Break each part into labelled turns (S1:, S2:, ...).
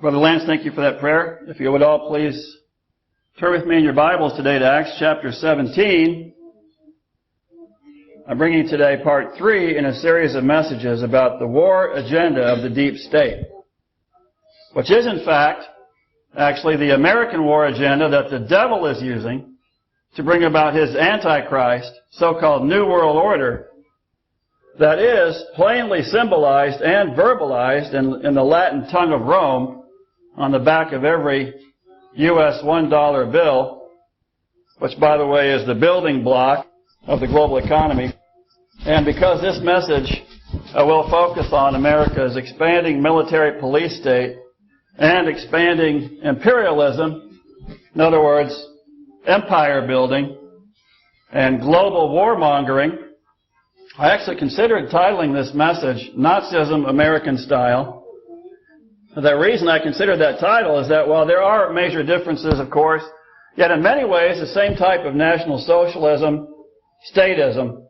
S1: Brother Lance, thank you for that prayer. If you would all please turn with me in your Bibles today to Acts chapter 17. I'm bringing today part 3 in a series of messages about the war agenda of the deep state, which is in fact actually the American war agenda that the devil is using to bring about his Antichrist, so-called New World Order, that is plainly symbolized and verbalized in the Latin tongue of Rome on the back of every U.S. $1 bill, which, by the way, is the building block of the global economy. And because this message will focus on America's expanding military police state and expanding imperialism, in other words, empire building and global warmongering, I actually considered titling this message Nazism American Style. The reason I considered that title is that while there are major differences, of course, yet in many ways the same type of National Socialism, statism,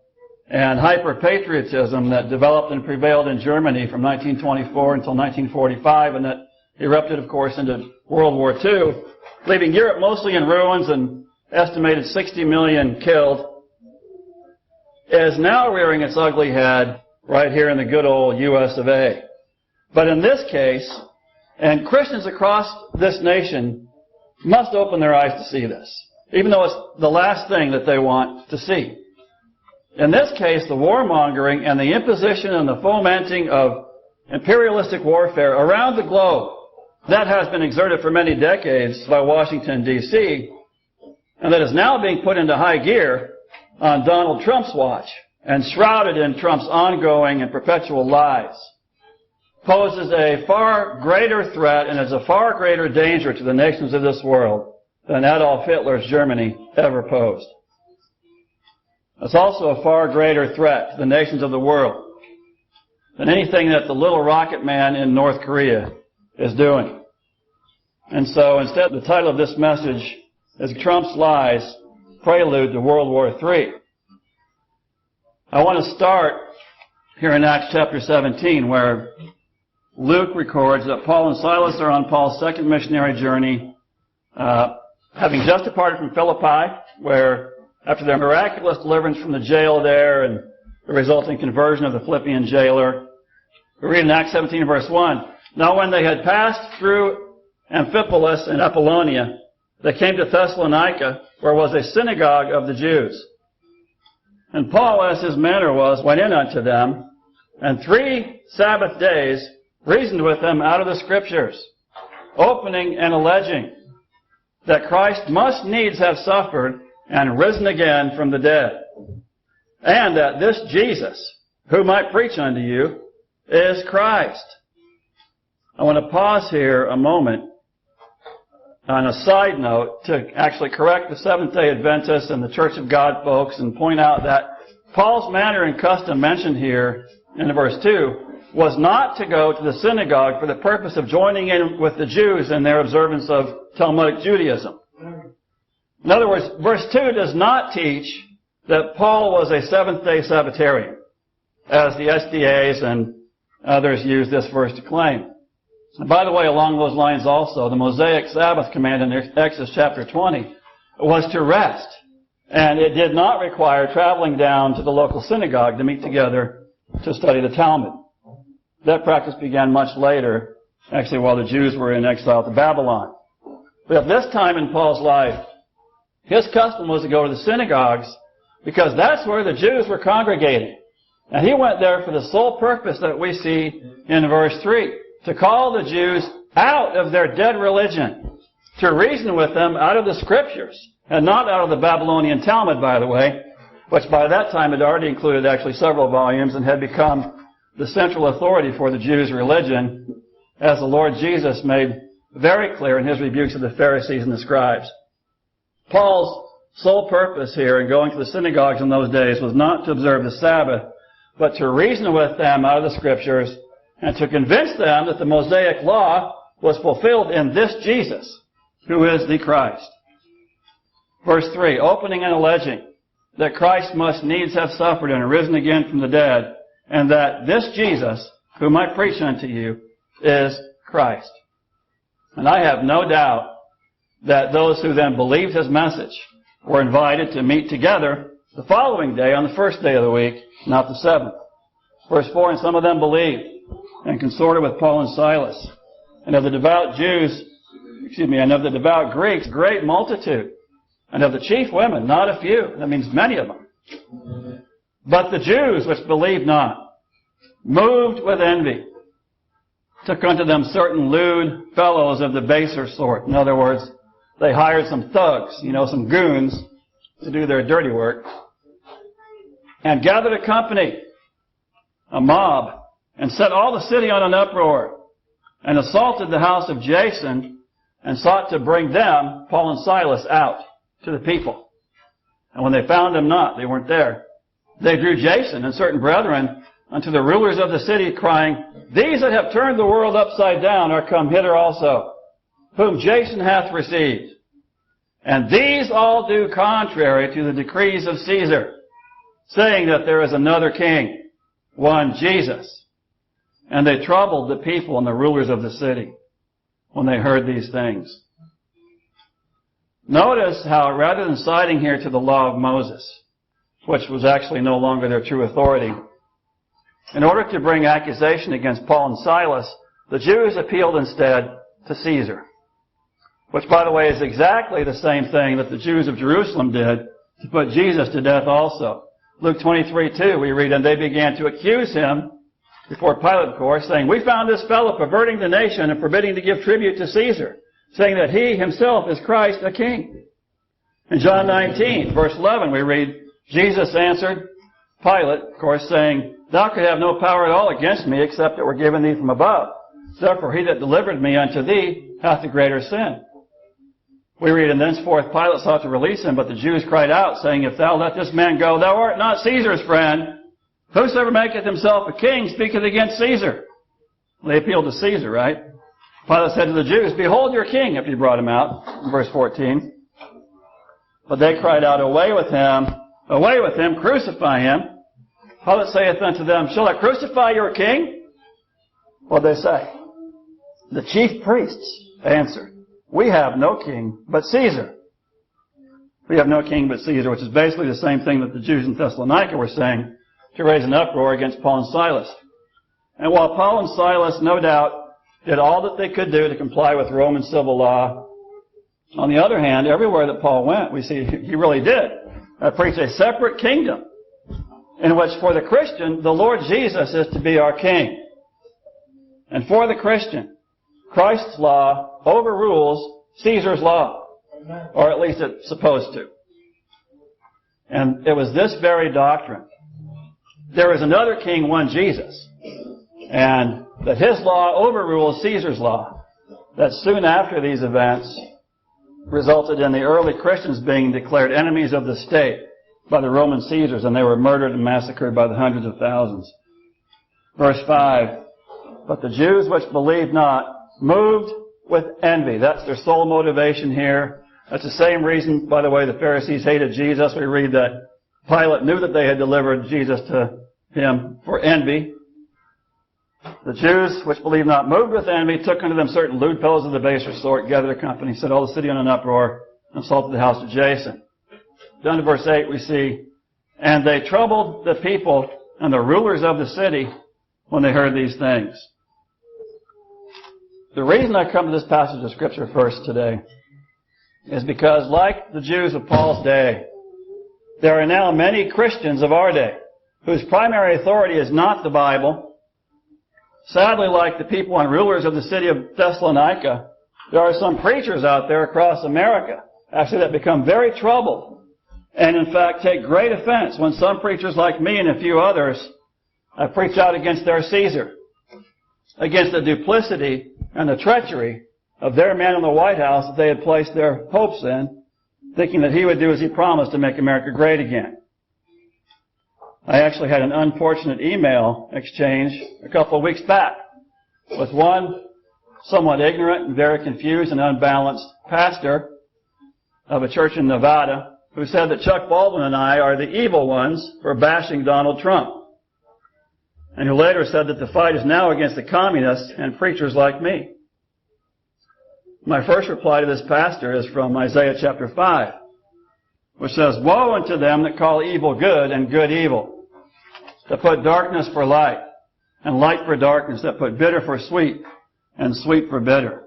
S1: and hyper-patriotism that developed and prevailed in Germany from 1924 until 1945 and that erupted, of course, into World War II, leaving Europe mostly in ruins and estimated 60 million killed, is now rearing its ugly head right here in the good old U.S. of A. But in this case, and Christians across this nation must open their eyes to see this, even though it's the last thing that they want to see. In this case, the warmongering and the imposition and the fomenting of imperialistic warfare around the globe that has been exerted for many decades by Washington, D.C., and that is now being put into high gear on Donald Trump's watch and shrouded in Trump's ongoing and perpetual lies, poses a far greater threat and is a far greater danger to the nations of this world than Adolf Hitler's Germany ever posed. It's also a far greater threat to the nations of the world than anything that the little rocket man in North Korea is doing. And so instead, the title of this message is Trump's Lies, Prelude to World War III. I want to start here in Acts chapter 17, where Luke records that Paul and Silas are on Paul's second missionary journey, having just departed from Philippi, where after their miraculous deliverance from the jail there and the resulting conversion of the Philippian jailer, we read in Acts 17 verse 1, "Now when they had passed through Amphipolis and Apollonia, they came to Thessalonica, where was a synagogue of the Jews. And Paul, as his manner was, went in unto them, and 3 Sabbath days reasoned with them out of the Scriptures, opening and alleging that Christ must needs have suffered and risen again from the dead, and that this Jesus, whom I preach unto you, is Christ." I want to pause here a moment on a side note to actually correct the Seventh-day Adventists and the Church of God folks and point out that Paul's manner and custom mentioned here in verse 2 was not to go to the synagogue for the purpose of joining in with the Jews in their observance of Talmudic Judaism. In other words, verse 2 does not teach that Paul was a Seventh-day Sabbatarian, as the SDAs and others use this verse to claim. And by the way, along those lines also, the Mosaic Sabbath command in Exodus chapter 20 was to rest, and it did not require traveling down to the local synagogue to meet together to study the Talmud. That practice began much later, actually while the Jews were in exile to Babylon. But at this time in Paul's life, his custom was to go to the synagogues because that's where the Jews were congregating. And he went there for the sole purpose that we see in verse 3, to call the Jews out of their dead religion, to reason with them out of the Scriptures, and not out of the Babylonian Talmud, by the way, which by that time had already included actually several volumes and had become the central authority for the Jews' religion, as the Lord Jesus made very clear in his rebukes of the Pharisees and the scribes. Paul's sole purpose here in going to the synagogues in those days was not to observe the Sabbath, but to reason with them out of the Scriptures and to convince them that the Mosaic law was fulfilled in this Jesus, who is the Christ. Verse 3, opening and alleging that Christ must needs have suffered and arisen again from the dead, and that this Jesus, whom I preach unto you, is Christ. And I have no doubt that those who then believed his message were invited to meet together the following day on the first day of the week, not the seventh. Verse 4, and some of them believed and consorted with Paul and Silas. And of the devout Greeks, great multitude. And of the chief women, not a few. That means many of them. But the Jews which believed not, moved with envy, took unto them certain lewd fellows of the baser sort. In other words, they hired some thugs, some goons, to do their dirty work, and gathered a company, a mob, and set all the city on an uproar, and assaulted the house of Jason, and sought to bring them, Paul and Silas, out to the people. And when they found them not, they weren't there, they drew Jason and certain brethren unto the rulers of the city, crying, These that have turned the world upside down are come hither also, whom Jason hath received. And these all do contrary to the decrees of Caesar, saying that there is another king, one Jesus. And they troubled the people and the rulers of the city when they heard these things. Notice how, rather than citing here to the law of Moses, which was actually no longer their true authority, in order to bring accusation against Paul and Silas, the Jews appealed instead to Caesar, which, by the way, is exactly the same thing that the Jews of Jerusalem did to put Jesus to death also. Luke 23:2, we read, And they began to accuse him before Pilate, of course, saying, We found this fellow perverting the nation and forbidding to give tribute to Caesar, saying that he himself is Christ, a king. In John 19, verse 11, we read, Jesus answered Pilate, of course, saying, Thou could have no power at all against me, except it were given thee from above. Therefore he that delivered me unto thee hath the greater sin. We read, And thenceforth Pilate sought to release him, but the Jews cried out, saying, If thou let this man go, thou art not Caesar's friend. Whosoever maketh himself a king speaketh against Caesar. They appealed to Caesar, right? Pilate said to the Jews, Behold your king, if you brought him out, in verse 14. But they cried out, Away with him, crucify him. Pilate saith unto them, Shall I crucify your king? What did they say? The chief priests answered, We have no king but Caesar. We have no king but Caesar, which is basically the same thing that the Jews in Thessalonica were saying to raise an uproar against Paul and Silas. And while Paul and Silas, no doubt, did all that they could do to comply with Roman civil law, on the other hand, everywhere that Paul went, we see he really did preach a separate kingdom in which for the Christian, the Lord Jesus is to be our king. And for the Christian, Christ's law overrules Caesar's law, or at least it's supposed to. And it was this very doctrine. There is another king, one Jesus, and that his law overrules Caesar's law, that soon after these events resulted in the early Christians being declared enemies of the state by the Roman Caesars, and they were murdered and massacred by the hundreds of thousands. Verse 5, But the Jews which believed not moved with envy. That's their sole motivation here. That's the same reason, by the way, the Pharisees hated Jesus. We read that Pilate knew that they had delivered Jesus to him for envy. The Jews which believed not moved with envy, took unto them certain lewd fellows of the baser sort, gathered a company, set all the city on an uproar, and assaulted the house of Jason. Down to verse 8 we see, And they troubled the people and the rulers of the city when they heard these things. The reason I come to this passage of Scripture first today is because, like the Jews of Paul's day, there are now many Christians of our day whose primary authority is not the Bible. Sadly, like the people and rulers of the city of Thessalonica, there are some preachers out there across America, actually, that become very troubled and, in fact, take great offense when some preachers like me and a few others preach out against their Caesar, against the duplicity and the treachery of their man in the White House that they had placed their hopes in, thinking that he would do as he promised to make America great again. I actually had an unfortunate email exchange a couple of weeks back with one somewhat ignorant and very confused and unbalanced pastor of a church in Nevada who said that Chuck Baldwin and I are the evil ones for bashing Donald Trump, and who later said that the fight is now against the communists and preachers like me. My first reply to this pastor is from Isaiah chapter 5, which says, "Woe unto them that call evil good and good evil, that put darkness for light and light for darkness, that put bitter for sweet and sweet for bitter."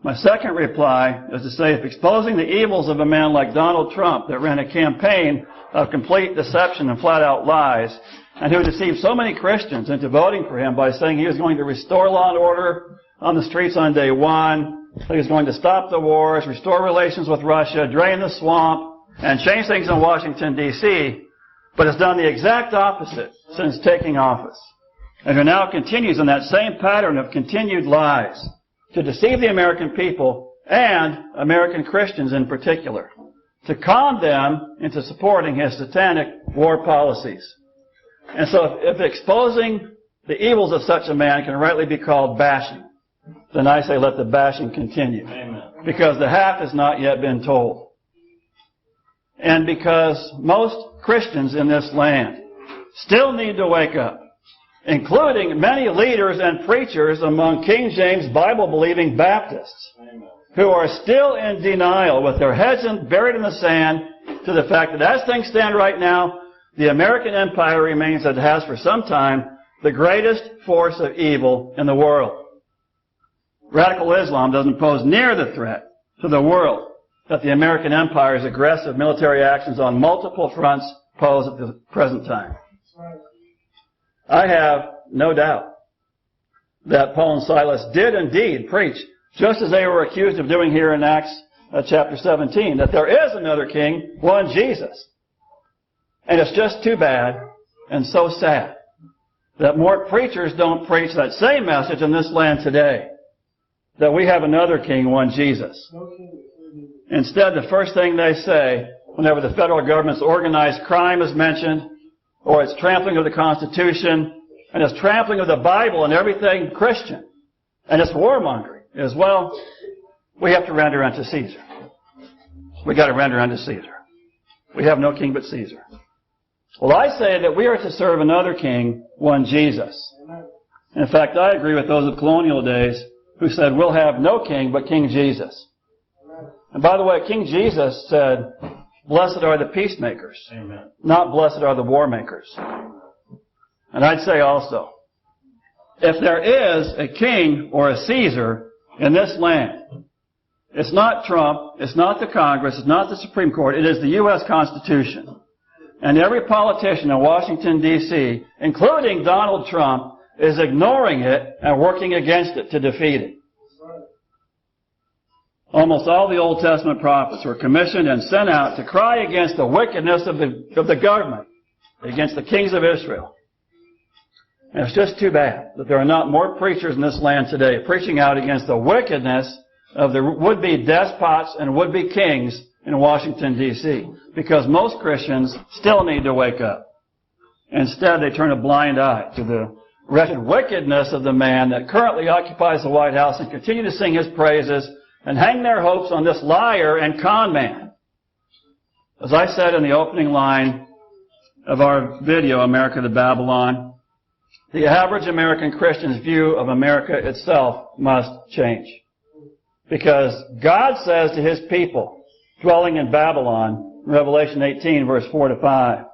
S1: My second reply is to say, if exposing the evils of a man like Donald Trump that ran a campaign of complete deception and flat-out lies, and who deceived so many Christians into voting for him by saying he was going to restore law and order on the streets on day one, that he was going to stop the wars, restore relations with Russia, drain the swamp, and change things in Washington, D.C., but has done the exact opposite since taking office, and who now continues in that same pattern of continued lies to deceive the American people and American Christians in particular, to con them into supporting his satanic war policies. And so if exposing the evils of such a man can rightly be called bashing, then I say let the bashing continue. Amen. Because the half has not yet been told. And because most Christians in this land still need to wake up, including many leaders and preachers among King James Bible-believing Baptists, who are still in denial with their heads buried in the sand to the fact that as things stand right now, the American empire remains, as it has for some time, the greatest force of evil in the world. Radical Islam doesn't pose near the threat to the world that the American empire's aggressive military actions on multiple fronts pose at the present time. I have no doubt that Paul and Silas did indeed preach, just as they were accused of doing here in Acts chapter 17, that there is another king, one Jesus. And it's just too bad and so sad that more preachers don't preach that same message in this land today, that we have another king, one Jesus. Instead, the first thing they say whenever the federal government's organized crime is mentioned, or its trampling of the Constitution, and its trampling of the Bible and everything Christian, and its warmongering, is, well, we have to render unto Caesar. We got to render unto Caesar. We have no king but Caesar. Well, I say that we are to serve another king, one Jesus. In fact, I agree with those of colonial days who said we'll have no king but King Jesus. And by the way, King Jesus said, "Blessed are the peacemakers, Amen. Not blessed are the war makers." And I'd say also, if there is a king or a Caesar in this land, it's not Trump, it's not the Congress, it's not the Supreme Court, it is the U.S. Constitution. And every politician in Washington, D.C., including Donald Trump, is ignoring it and working against it to defeat it. Almost all the Old Testament prophets were commissioned and sent out to cry against the wickedness of the government, against the kings of Israel. And it's just too bad that there are not more preachers in this land today preaching out against the wickedness of the would-be despots and would-be kings in Washington, D.C., because most Christians still need to wake up. Instead, they turn a blind eye to the wretched wickedness of the man that currently occupies the White House and continue to sing his praises and hang their hopes on this liar and con man. As I said in the opening line of our video, America to Babylon, the average American Christian's view of America itself must change. Because God says to His people dwelling in Babylon, Revelation 18, verse 4 to 5,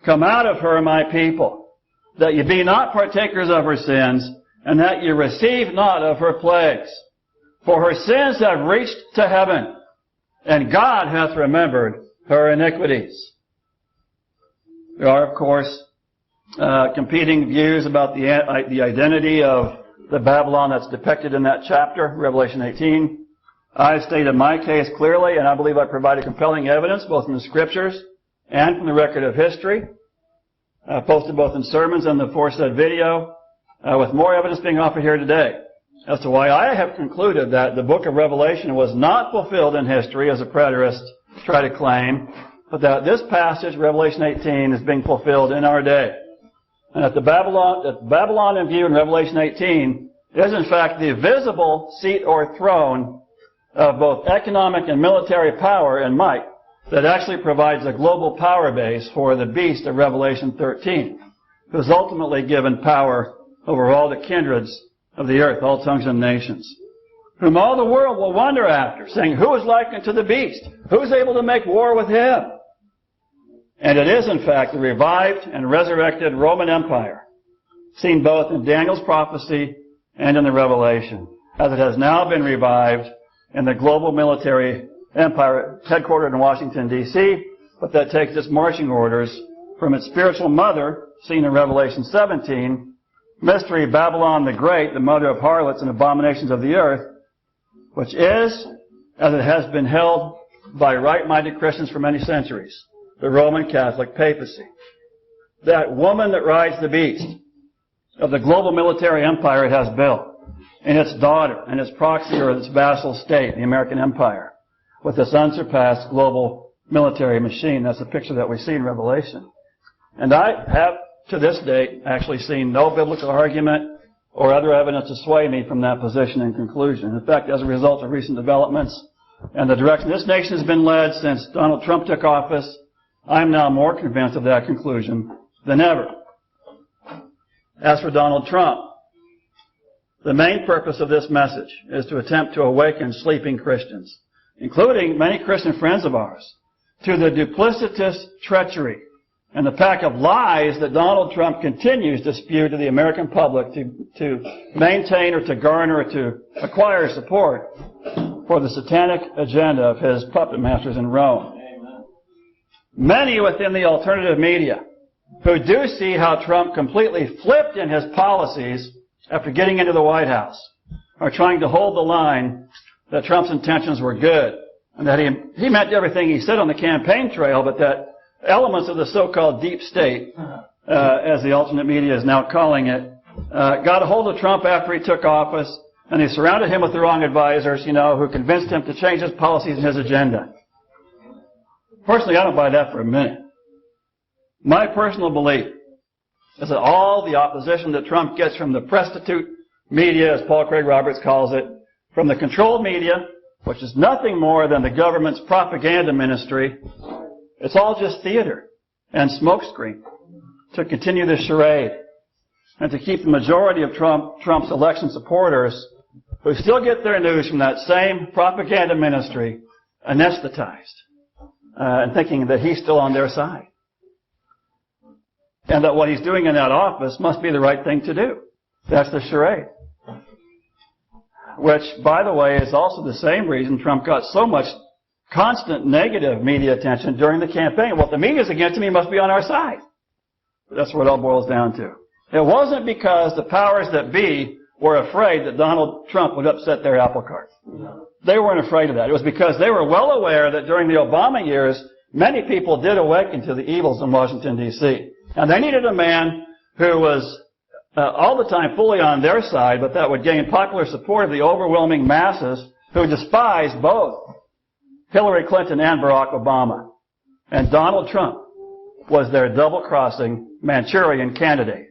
S1: "Come out of her, my people, that ye be not partakers of her sins, and that ye receive not of her plagues. For her sins have reached to heaven, and God hath remembered her iniquities." There are, of course, competing views about the identity of the Babylon that's depicted in that chapter, Revelation 18. I've stated my case clearly, and I believe I provided compelling evidence, both from the Scriptures and from the record of history, posted both in sermons and the aforesaid video, with more evidence being offered here today, as to why I have concluded that the book of Revelation was not fulfilled in history, as the preterists try to claim, but that this passage, Revelation 18, is being fulfilled in our day. And that the Babylon in view in Revelation 18 is in fact the visible seat or throne of both economic and military power and might that actually provides a global power base for the beast of Revelation 13, who is ultimately given power over all the kindreds of the earth, all tongues and nations. whom all the world will wonder after, saying, who is like unto the beast? Who's able to make war with him? And it is, in fact, the revived and resurrected Roman Empire, seen both in Daniel's prophecy and in the Revelation, as it has now been revived in the global military empire headquartered in Washington, D.C., but that takes its marching orders from its spiritual mother, seen in Revelation 17, mystery Babylon the Great, the mother of harlots and abominations of the earth, which is, as it has been held by right-minded Christians for many centuries, the Roman Catholic papacy. That woman that rides the beast of the global military empire it has built, and its daughter, and its proxy or its vassal state, the American Empire, with this unsurpassed global military machine. That's the picture that we see in Revelation. And I have, to this date, actually seen no biblical argument or other evidence to sway me from that position and conclusion. In fact, as a result of recent developments and the direction this nation has been led since Donald Trump took office, I'm now more convinced of that conclusion than ever. As for Donald Trump, the main purpose of this message is to attempt to awaken sleeping Christians, including many Christian friends of ours, to the duplicitous treachery and the pack of lies that Donald Trump continues to spew to the American public to maintain or to garner or to acquire support for the satanic agenda of his puppet masters in Rome. Amen. Many within the alternative media who do see how Trump completely flipped in his policies after getting into the White House are trying to hold the line that Trump's intentions were good and that he meant everything he said on the campaign trail, but that elements of the so-called deep state, as the alternate media is now calling it, got a hold of Trump after he took office, and they surrounded him with the wrong advisors, who convinced him to change his policies and his agenda. Personally, I don't buy that for a minute. My personal belief is that all the opposition that Trump gets from the prostitute media, as Paul Craig Roberts calls it, from the controlled media, which is nothing more than the government's propaganda ministry, it's all just theater and smokescreen to continue this charade and to keep the majority of Trump's election supporters, who still get their news from that same propaganda ministry, anesthetized and thinking that he's still on their side. And that what he's doing in that office must be the right thing to do. That's the charade. Which, by the way, is also the same reason Trump got so much constant negative media attention during the campaign. Well, if the media's against him, he must be on our side. But that's what it all boils down to. It wasn't because the powers that be were afraid that Donald Trump would upset their apple cart. They weren't afraid of that. It was because they were well aware that during the Obama years, many people did awaken to the evils in Washington, D.C. And they needed a man who was all the time fully on their side, but that would gain popular support of the overwhelming masses who despised both Hitlery Clinton and Barack Obama. And Donald Trump was their double-crossing Manchurian candidate.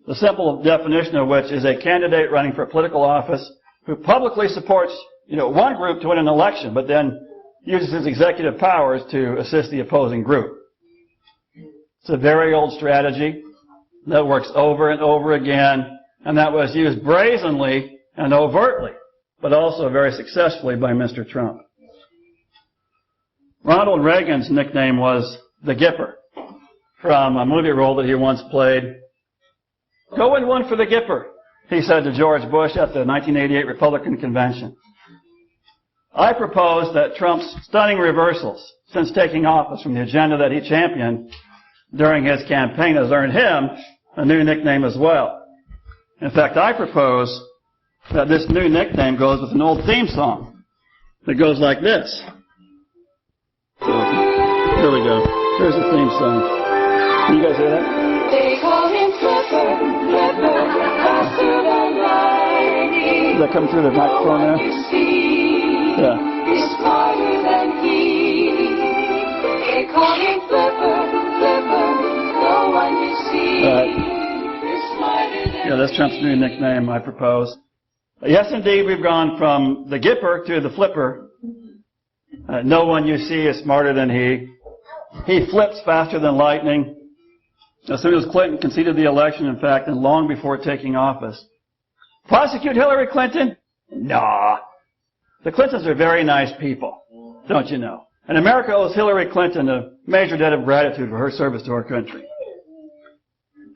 S1: The simple definition of which is a candidate running for political office who publicly supports, one group to win an election, but then uses his executive powers to assist the opposing group. It's a very old strategy that works over and over again, and that was used brazenly and overtly, but also very successfully by Mr. Trump. Ronald Reagan's nickname was the Gipper, from a movie role that he once played. "Go and one for the Gipper," he said to George Bush at the 1988 Republican Convention. I propose that Trump's stunning reversals since taking office from the agenda that he championed during his campaign has earned him a new nickname as well. In fact, I propose that this new nickname goes with an old theme song that goes like this. Here we go. Here's the theme song. Can you guys hear that? They call him Clipper, Clipper, faster than lightning. Does that come through the microphone there? Yeah. He's smarter than he. They call him Clipper, Clipper, no one you see. Yeah, that's Trump's new nickname, I propose. Yes, indeed, we've gone from the Gipper to the Flipper. No one you see is smarter than he. He flips faster than lightning. As soon as Clinton conceded the election, in fact, and long before taking office. Prosecute Hillary Clinton? Nah. The Clintons are very nice people, don't you know? And America owes Hillary Clinton a major debt of gratitude for her service to our country.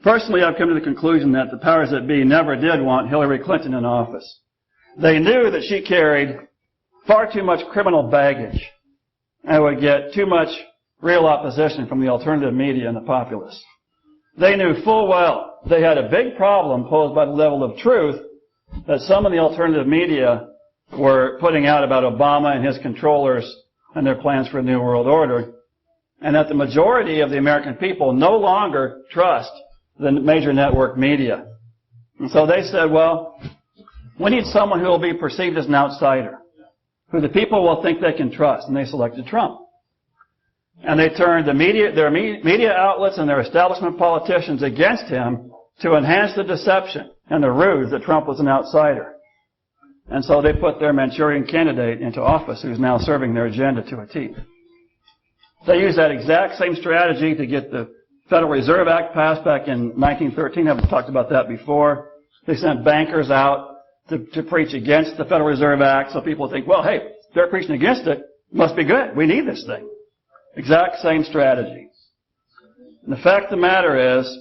S1: Personally, I've come to the conclusion that the powers that be never did want Hillary Clinton in office. They knew that she carried far too much criminal baggage and would get too much real opposition from the alternative media and the populists. They knew full well they had a big problem posed by the level of truth that some of the alternative media were putting out about Obama and his controllers and their plans for a new world order, and that the majority of the American people no longer trust the major network media. And so they said, well, we need someone who will be perceived as an outsider, who the people will think they can trust, and they selected Trump. And they turned their media outlets and their establishment politicians against him to enhance the deception and the ruse that Trump was an outsider. And so they put their Manchurian candidate into office, who's now serving their agenda to a T. They used that exact same strategy to get the Federal Reserve Act passed back in 1913. I've talked about that before. They sent bankers out to preach against the Federal Reserve Act, so people think, well, hey, they're preaching against it. It must be good. We need this thing. Exact same strategy. And the fact of the matter is,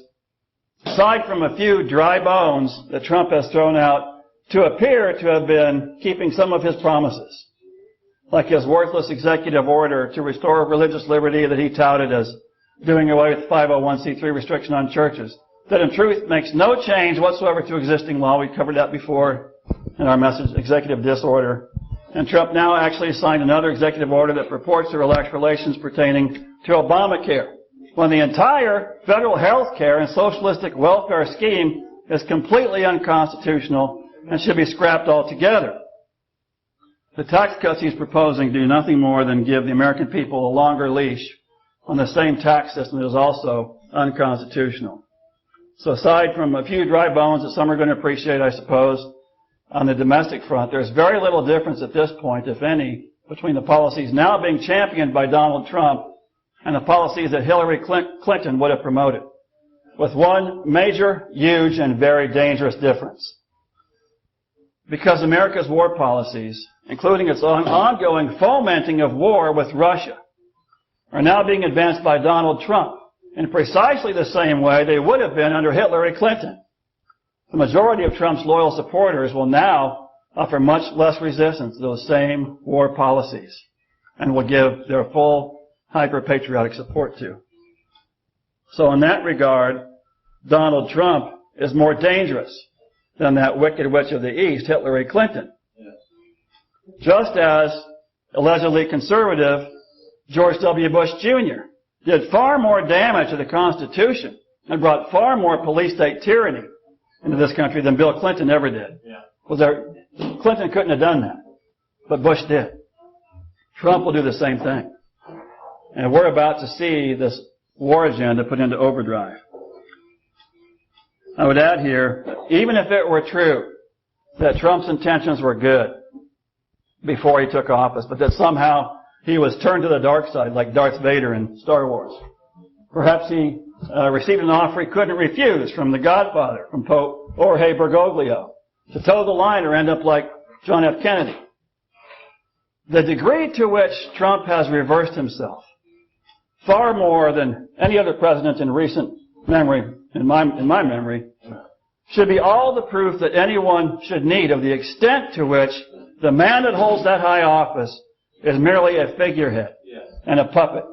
S1: aside from a few dry bones that Trump has thrown out to appear to have been keeping some of his promises, like his worthless executive order to restore religious liberty that he touted as doing away with 501c3 restriction on churches, that in truth makes no change whatsoever to existing law. We covered that before in our message, executive disorder. And Trump now actually signed another executive order that purports to relax relations pertaining to Obamacare, when the entire federal health care and socialistic welfare scheme is completely unconstitutional and should be scrapped altogether. The tax cuts he's proposing do nothing more than give the American people a longer leash on the same tax system that is also unconstitutional. So aside from a few dry bones that some are going to appreciate, I suppose, on the domestic front, there's very little difference at this point, if any, between the policies now being championed by Donald Trump and the policies that Hillary Clinton would have promoted, with one major, huge, and very dangerous difference. Because America's war policies, including its ongoing fomenting of war with Russia, are now being advanced by Donald Trump in precisely the same way they would have been under Hitlery Clinton. The majority of Trump's loyal supporters will now offer much less resistance to those same war policies and will give their full hyper-patriotic support to. So in that regard, Donald Trump is more dangerous than that wicked witch of the East, Hitlery Clinton. Just as allegedly conservative George W. Bush Jr. did far more damage to the Constitution and brought far more police state tyranny into this country than Bill Clinton ever did. Clinton couldn't have done that, but Bush did. Trump will do the same thing. And we're about to see this war agenda put into overdrive. I would add here, even if it were true that Trump's intentions were good before he took office, but that somehow he was turned to the dark side like Darth Vader in Star Wars. Perhaps he received an offer he couldn't refuse from the Godfather, from Pope Jorge Bergoglio, to toe the line or end up like John F. Kennedy. The degree to which Trump has reversed himself, far more than any other president in recent memory, in my memory, should be all the proof that anyone should need of the extent to which the man that holds that high office is merely a figurehead and a puppet.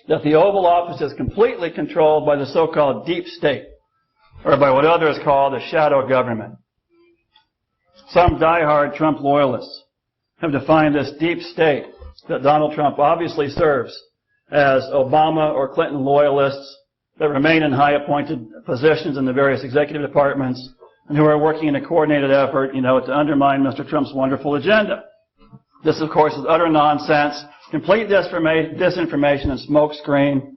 S1: That the Oval Office is completely controlled by the so-called deep state, or by what others call the shadow government. Some diehard Trump loyalists have defined this deep state that Donald Trump obviously serves as Obama or Clinton loyalists that remain in high appointed positions in the various executive departments and who are working in a coordinated effort, to undermine Mr. Trump's wonderful agenda. This, of course, is utter nonsense, complete disinformation and smokescreen.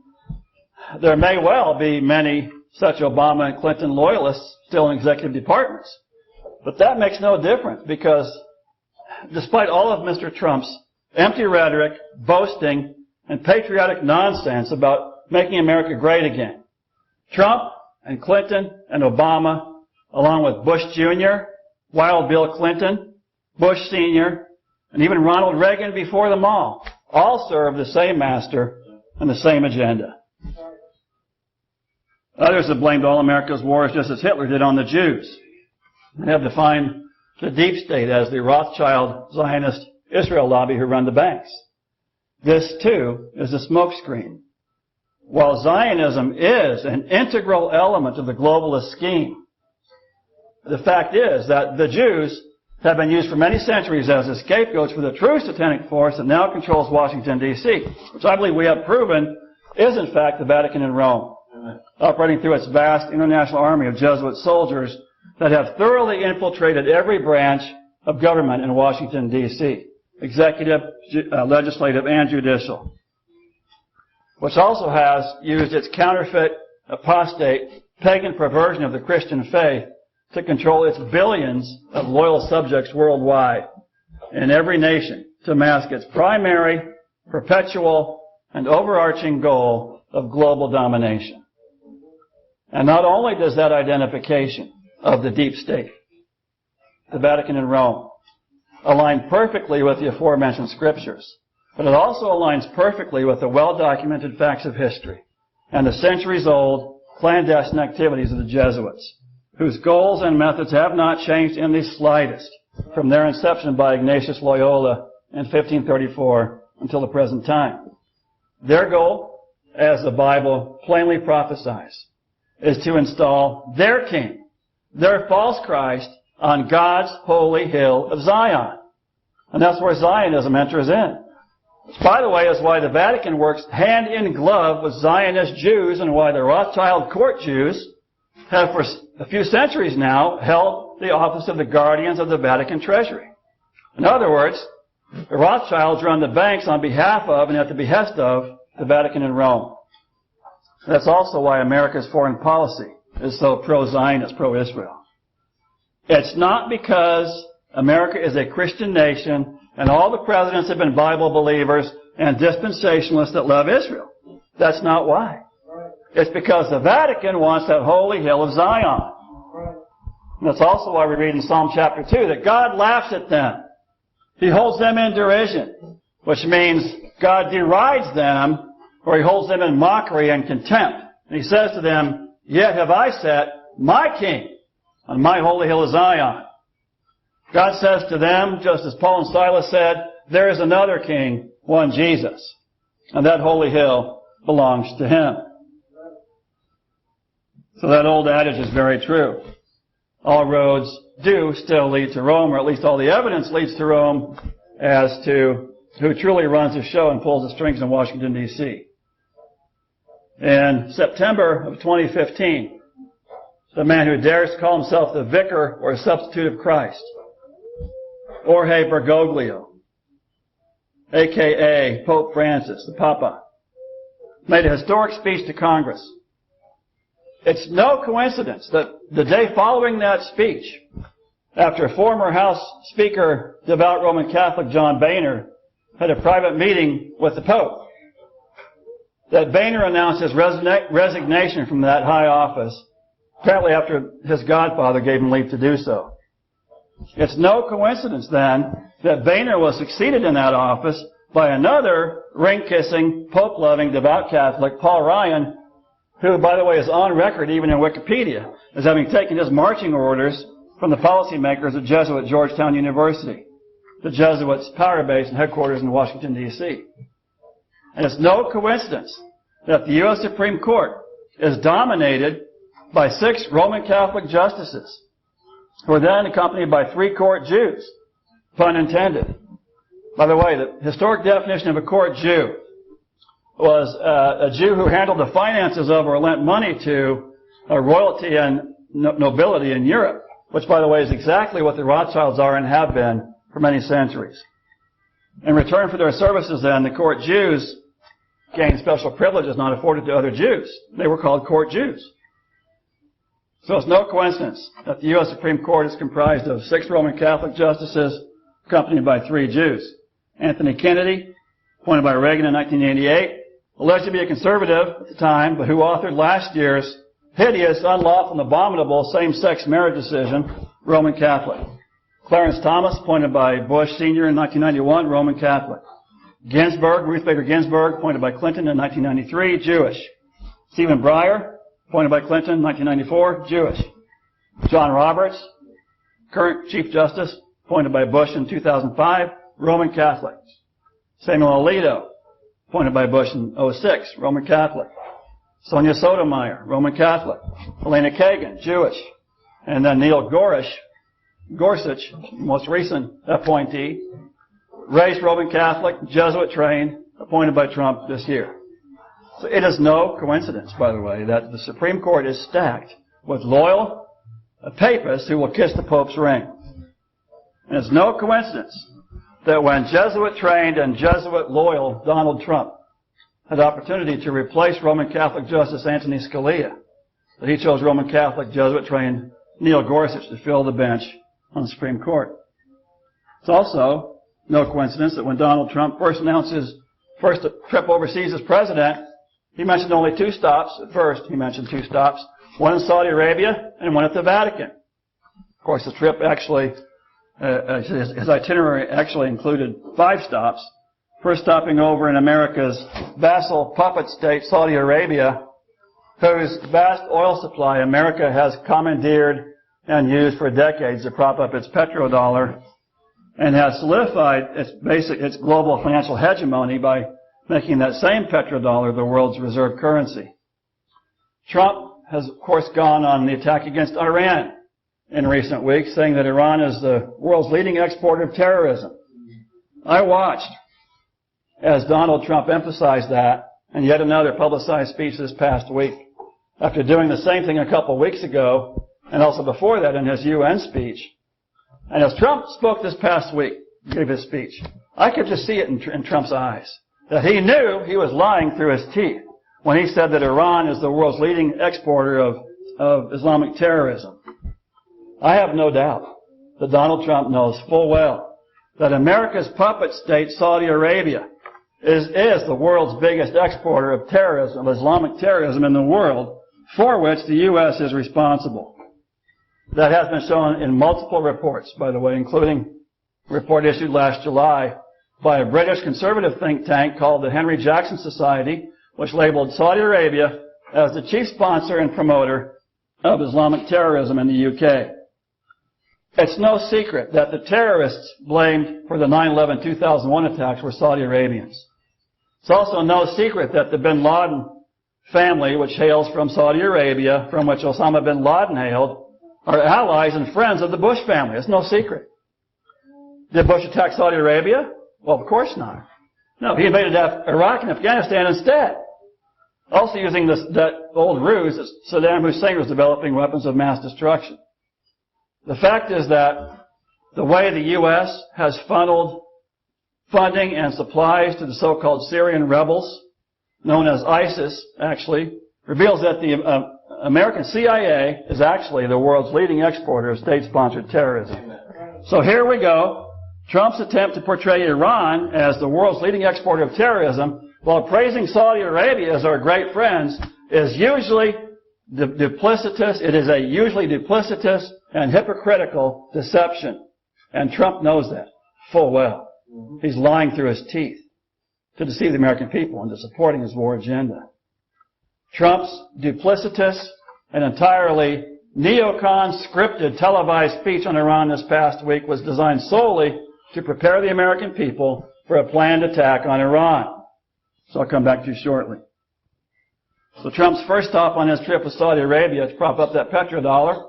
S1: There may well be many such Obama and Clinton loyalists still in executive departments. But that makes no difference because despite all of Mr. Trump's empty rhetoric, boasting, and patriotic nonsense about making America great again, Trump and Clinton and Obama, along with Bush Jr., Wild Bill Clinton, Bush Sr., and even Ronald Reagan before them all serve the same master and the same agenda. Others have blamed all America's wars just as Hitler did on the Jews. They have defined the deep state as the Rothschild Zionist Israel lobby who run the banks. This, too, is a smokescreen. While Zionism is an integral element of the globalist scheme, the fact is that the Jews have been used for many centuries as the scapegoats for the true satanic force that now controls Washington, D.C., which I believe we have proven is, in fact, the Vatican in Rome, operating through its vast international army of Jesuit soldiers that have thoroughly infiltrated every branch of government in Washington, D.C., executive, legislative, and judicial, which also has used its counterfeit, apostate, pagan perversion of the Christian faith to control its billions of loyal subjects worldwide in every nation to mask its primary, perpetual, and overarching goal of global domination. And not only does that identification of the deep state, the Vatican in Rome, align perfectly with the aforementioned scriptures, but it also aligns perfectly with the well-documented facts of history and the centuries-old clandestine activities of the Jesuits, whose goals and methods have not changed in the slightest from their inception by Ignatius Loyola in 1534 until the present time. Their goal, as the Bible plainly prophesies, is to install their king, their false Christ, on God's holy hill of Zion. And that's where Zionism enters in. Which, by the way, is why the Vatican works hand in glove with Zionist Jews and why the Rothschild court Jews have for a few centuries now held the office of the guardians of the Vatican treasury. In other words, the Rothschilds run the banks on behalf of and at the behest of the Vatican in Rome. That's also why America's foreign policy is so pro-Zionist, pro-Israel. It's not because America is a Christian nation and all the presidents have been Bible believers and dispensationalists that love Israel. That's not why. It's because the Vatican wants that holy hill of Zion. And that's also why we read in Psalm chapter 2 that God laughs at them. He holds them in derision, which means God derides them, or He holds them in mockery and contempt. And He says to them, "Yet have I set my king on my holy hill of Zion." God says to them, just as Paul and Silas said, there is another king, one Jesus. And that holy hill belongs to Him. So that old adage is very true. All roads do still lead to Rome, or at least all the evidence leads to Rome as to who truly runs the show and pulls the strings in Washington, D.C. In September of 2015, the man who dares to call himself the vicar or substitute of Christ, Jorge Bergoglio, a.k.a. Pope Francis, the Papa, made a historic speech to Congress. It's no coincidence that the day following that speech, after former House Speaker, devout Roman Catholic John Boehner had a private meeting with the Pope, that Boehner announced his resignation from that high office, apparently after his godfather gave him leave to do so. It's no coincidence, then, that Boehner was succeeded in that office by another ring-kissing, Pope-loving, devout Catholic, Paul Ryan, who, by the way, is on record even in Wikipedia as having taken his marching orders from the policymakers at Jesuit Georgetown University, the Jesuits' power base and headquarters in Washington, D.C. And it's no coincidence that the U.S. Supreme Court is dominated by 6 Roman Catholic justices, who are then accompanied by 3 court Jews, pun intended. By the way, the historic definition of a court Jew was a Jew who handled the finances of or lent money to royalty and nobility in Europe, which, by the way, is exactly what the Rothschilds are and have been for many centuries. In return for their services, then, the court Jews gained special privileges not afforded to other Jews. They were called court Jews. So it's no coincidence that the U.S. Supreme Court is comprised of 6 Roman Catholic justices accompanied by 3 Jews. Anthony Kennedy, appointed by Reagan in 1988, alleged to be a conservative at the time, but who authored last year's hideous, unlawful, and abominable same-sex marriage decision, Roman Catholic. Clarence Thomas, appointed by Bush Sr. in 1991, Roman Catholic. Ginsburg, Ruth Bader Ginsburg, appointed by Clinton in 1993, Jewish. Stephen Breyer, appointed by Clinton in 1994, Jewish. John Roberts, current Chief Justice, appointed by Bush in 2005, Roman Catholic. Samuel Alito, appointed by Bush in 2006, Roman Catholic. Sonia Sotomayor, Roman Catholic. Helena Kagan, Jewish. And then Neil Gorsuch, most recent appointee, raised Roman Catholic, Jesuit trained, appointed by Trump this year. So it is no coincidence, by the way, that the Supreme Court is stacked with loyal papists who will kiss the Pope's ring. And it's no coincidence that when Jesuit-trained and Jesuit-loyal Donald Trump had opportunity to replace Roman Catholic Justice Anthony Scalia, that he chose Roman Catholic Jesuit-trained Neil Gorsuch to fill the bench on the Supreme Court. It's also no coincidence that when Donald Trump first announced his first trip overseas as president, he mentioned only 2 stops. At first, he mentioned 2 stops, one in Saudi Arabia and one at the Vatican. Of course, the trip actually, his itinerary actually included 5 stops. First stopping over in America's vassal puppet state, Saudi Arabia, whose vast oil supply America has commandeered and used for decades to prop up its petrodollar, and has solidified its global financial hegemony by making that same petrodollar the world's reserve currency. Trump has, of course, gone on the attack against Iran in recent weeks, saying that Iran is the world's leading exporter of terrorism. I watched as Donald Trump emphasized that in yet another publicized speech this past week, after doing the same thing a couple of weeks ago, and also before that in his UN speech. And as Trump spoke this past week, gave his speech, I could just see it in Trump's eyes, that he knew he was lying through his teeth when he said that Iran is the world's leading exporter of Islamic terrorism. I have no doubt that Donald Trump knows full well that America's puppet state, Saudi Arabia, is the world's biggest exporter of terrorism, of Islamic terrorism in the world, for which the U.S. is responsible. That has been shown in multiple reports, by the way, including a report issued last July by a British conservative think tank called the Henry Jackson Society, which labeled Saudi Arabia as the chief sponsor and promoter of Islamic terrorism in the UK. It's no secret that the terrorists blamed for the 9/11 2001 attacks were Saudi Arabians. It's also no secret that the bin Laden family, which hails from Saudi Arabia, from which Osama bin Laden hailed, are allies and friends of the Bush family. It's no secret. Did Bush attack Saudi Arabia? Well, of course not. No, he invaded Iraq and Afghanistan instead. Also using that old ruse that Saddam Hussein was developing weapons of mass destruction. The fact is that the way the U.S. has funneled funding and supplies to the so-called Syrian rebels, known as ISIS, actually, reveals that the American CIA is actually the world's leading exporter of state-sponsored terrorism. So here we go. Trump's attempt to portray Iran as the world's leading exporter of terrorism, while praising Saudi Arabia as our great friends, is usually duplicitous. It is a usually duplicitous and hypocritical deception. And Trump knows that full well. He's lying through his teeth to deceive the American people into supporting his war agenda. Trump's duplicitous and entirely neocon scripted televised speech on Iran this past week was designed solely to prepare the American people for a planned attack on Iran. So I'll come back to you shortly. So Trump's first stop on his trip was Saudi Arabia to prop up that petrodollar.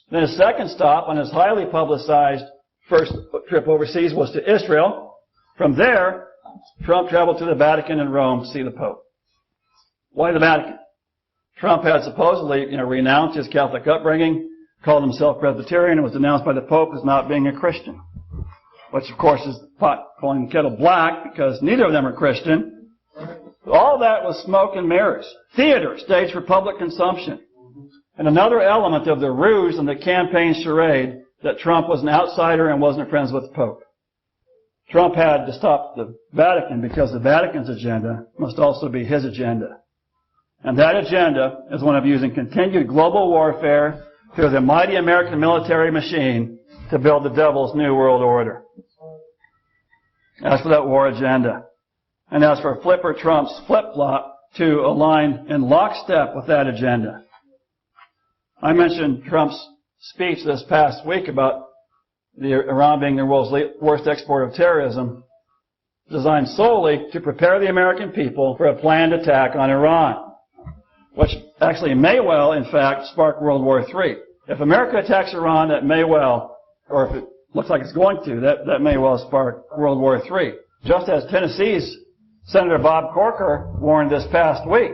S1: Then his second stop on his highly publicized first trip overseas was to Israel. From there, Trump traveled to the Vatican and Rome to see the Pope. Why the Vatican? Trump had supposedly, renounced his Catholic upbringing, called himself Presbyterian, and was denounced by the Pope as not being a Christian. Which, of course, is the pot calling the kettle black, because neither of them are Christian. All that was smoke and mirrors. Theater staged for public consumption. And another element of the ruse and the campaign charade that Trump was an outsider and wasn't friends with the Pope. Trump had to stop the Vatican because the Vatican's agenda must also be his agenda. And that agenda is one of using continued global warfare through the mighty American military machine to build the devil's new world order. As for that war agenda, and as for Flipper Trump's flip-flop to align in lockstep with that agenda. I mentioned Trump's speech this past week about Iran being the world's worst exporter of terrorism, designed solely to prepare the American people for a planned attack on Iran, which actually may well, in fact, spark World War III. If America attacks Iran, that may well, or if it looks like it's going to, that may well spark World War III. Just as Tennessee's Senator Bob Corker warned this past week.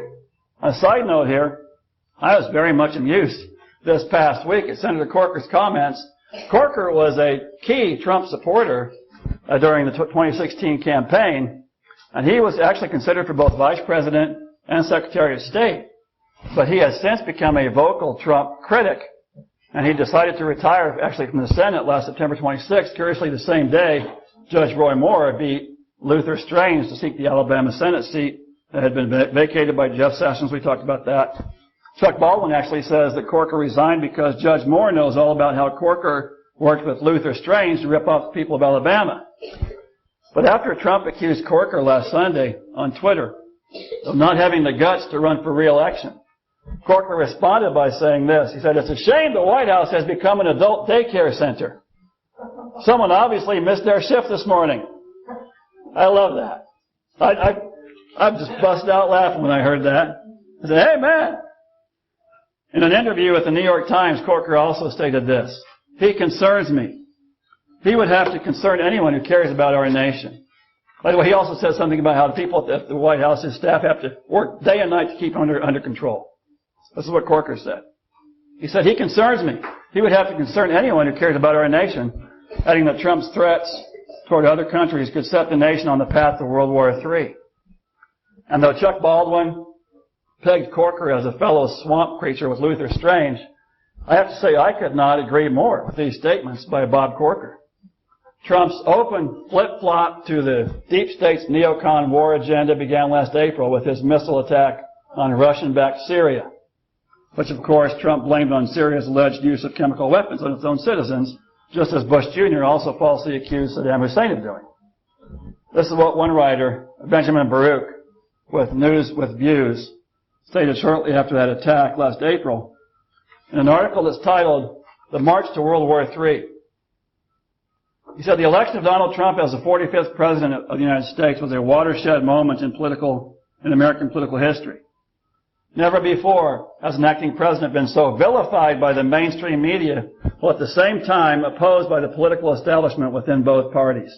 S1: On a side note here, I was very much amused this past week at Senator Corker's comments. Corker was a key Trump supporter during the 2016 campaign, and he was actually considered for both Vice President and Secretary of State. But he has since become a vocal Trump critic, and he decided to retire actually from the Senate last September 26th. Curiously, the same day, Judge Roy Moore beat Luther Strange to seek the Alabama Senate seat that had been vacated by Jeff Sessions. We talked about that. Chuck Baldwin actually says that Corker resigned because Judge Moore knows all about how Corker worked with Luther Strange to rip off the people of Alabama. But after Trump accused Corker last Sunday on Twitter of not having the guts to run for re-election, Corker responded by saying this. He said, "It's a shame the White House has become an adult daycare center. Someone obviously missed their shift this morning." I love that. I just busted out laughing when I heard that. I said, "Hey, man." In an interview with the New York Times, Corker also stated this. "He concerns me. He would have to concern anyone who cares about our nation." By the way, he also said something about how the people at the White House, his staff, have to work day and night to keep under control. This is what Corker said. He said, "He concerns me. He would have to concern anyone who cares about our nation," adding that Trump's threats toward other countries could set the nation on the path to World War III. And though Chuck Baldwin pegged Corker as a fellow swamp creature with Luther Strange, I have to say I could not agree more with these statements by Bob Corker. Trump's open flip-flop to the deep state's neocon war agenda began last April with his missile attack on Russian-backed Syria, which of course Trump blamed on Syria's alleged use of chemical weapons on its own citizens, just as Bush Jr. also falsely accused Saddam Hussein of doing. This is what one writer, Benjamin Baruch, with News with Views, stated shortly after that attack last April in an article that's titled, "The March to World War III." He said, "The election of Donald Trump as the 45th President of the United States was a watershed moment in American political history. Never before has an acting president been so vilified by the mainstream media, while at the same time opposed by the political establishment within both parties.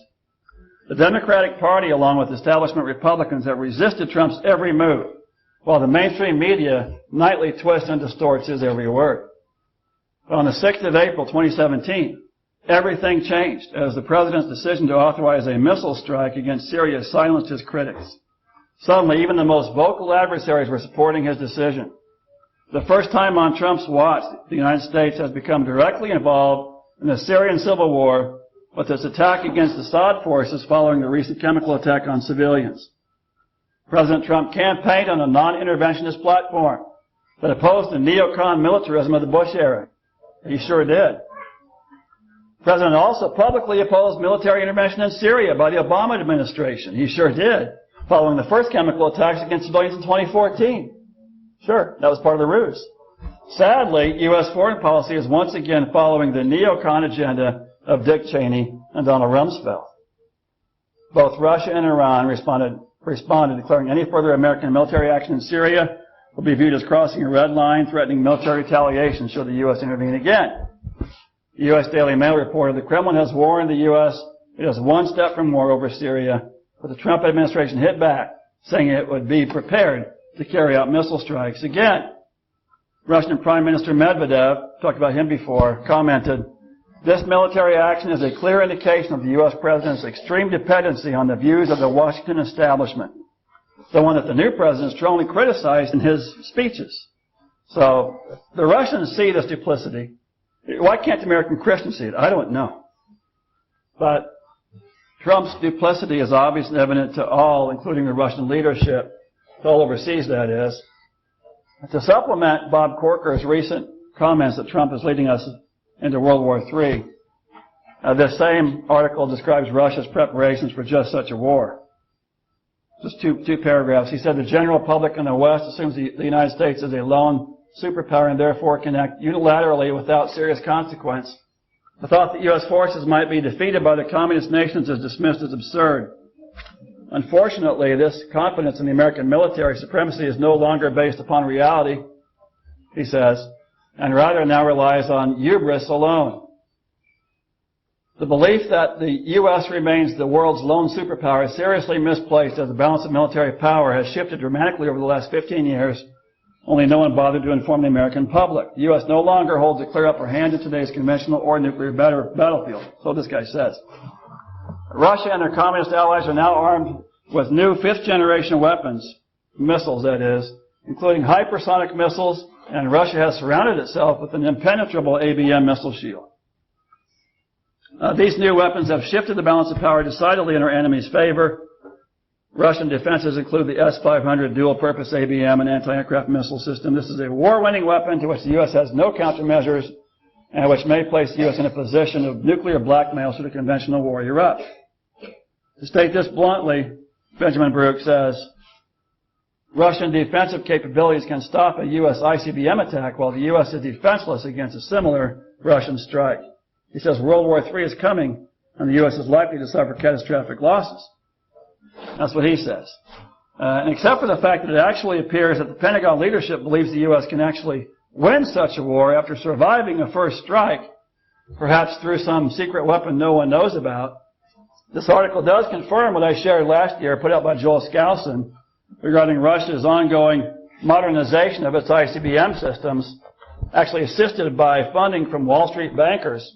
S1: The Democratic Party, along with establishment Republicans, have resisted Trump's every move, while the mainstream media nightly twists and distorts his every word. But on the 6th of April, 2017, everything changed as the president's decision to authorize a missile strike against Syria silenced his critics. Suddenly, even the most vocal adversaries were supporting his decision. The first time on Trump's watch, the United States has become directly involved in the Syrian civil war with its attack against Assad forces following the recent chemical attack on civilians. President Trump campaigned on a non-interventionist platform that opposed the neocon militarism of the Bush era. He sure did. The president also publicly opposed military intervention in Syria by the Obama administration. He sure did, following the first chemical attacks against civilians in 2014. Sure, that was part of the ruse. Sadly, U.S. foreign policy is once again following the neocon agenda of Dick Cheney and Donald Rumsfeld. Both Russia and Iran responded declaring any further American military action in Syria will be viewed as crossing a red line, threatening military retaliation should the U.S. intervene again. The U.S. Daily Mail reported the Kremlin has warned the U.S. it is one step from war over Syria, but the Trump administration hit back, saying it would be prepared to carry out missile strikes again. Russian Prime Minister Medvedev, talked about him before, commented, "This military action is a clear indication of the U.S. president's extreme dependency on the views of the Washington establishment, the one that the new president strongly criticized in his speeches." So the Russians see this duplicity. Why can't American Christians see it? I don't know. But Trump's duplicity is obvious and evident to all, including the Russian leadership, all overseas, that is. To supplement Bob Corker's recent comments that Trump is leading us into World War III, This same article describes Russia's preparations for just such a war. Just two paragraphs. He said the general public in the West assumes the United States is a lone superpower and therefore can act unilaterally without serious consequence. The thought that U.S. forces might be defeated by the communist nations is dismissed as absurd. Unfortunately, this confidence in the American military supremacy is no longer based upon reality, he says, and rather now relies on hubris alone. The belief that the U.S. remains the world's lone superpower is seriously misplaced as the balance of military power has shifted dramatically over the last 15 years, only no one bothered to inform the American public. The U.S. no longer holds a clear upper hand in today's conventional or nuclear battlefield, so this guy says. Russia and their communist allies are now armed with new fifth-generation weapons, missiles that is, including hypersonic missiles, and Russia has surrounded itself with an impenetrable ABM missile shield. These new weapons have shifted the balance of power decidedly in our enemy's favor. Russian defenses include the S-500 dual-purpose ABM and anti-aircraft missile system. This is a war-winning weapon to which the U.S. has no countermeasures and which may place the U.S. in a position of nuclear blackmail should a conventional war erupt. To state this bluntly, Benjamin Brooke says, Russian defensive capabilities can stop a U.S. ICBM attack while the U.S. is defenseless against a similar Russian strike. He says World War III is coming and the U.S. is likely to suffer catastrophic losses. That's what he says. And except for the fact that it actually appears that the Pentagon leadership believes the U.S. can actually win such a war after surviving a first strike, perhaps through some secret weapon no one knows about, this article does confirm what I shared last year, put out by Joel Skousen, regarding Russia's ongoing modernization of its ICBM systems, actually assisted by funding from Wall Street bankers.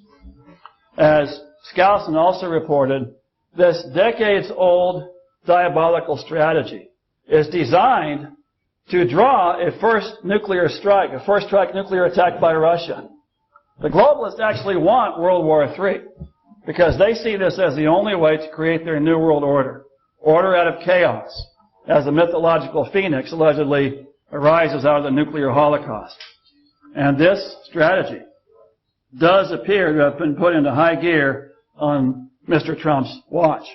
S1: As Skousen also reported, this decades-old diabolical strategy is designed to draw a first strike nuclear attack by Russia. The globalists actually want World War III because they see this as the only way to create their new world order out of chaos, as the mythological phoenix allegedly arises out of the nuclear holocaust. And this strategy does appear to have been put into high gear on Mr. Trump's watch.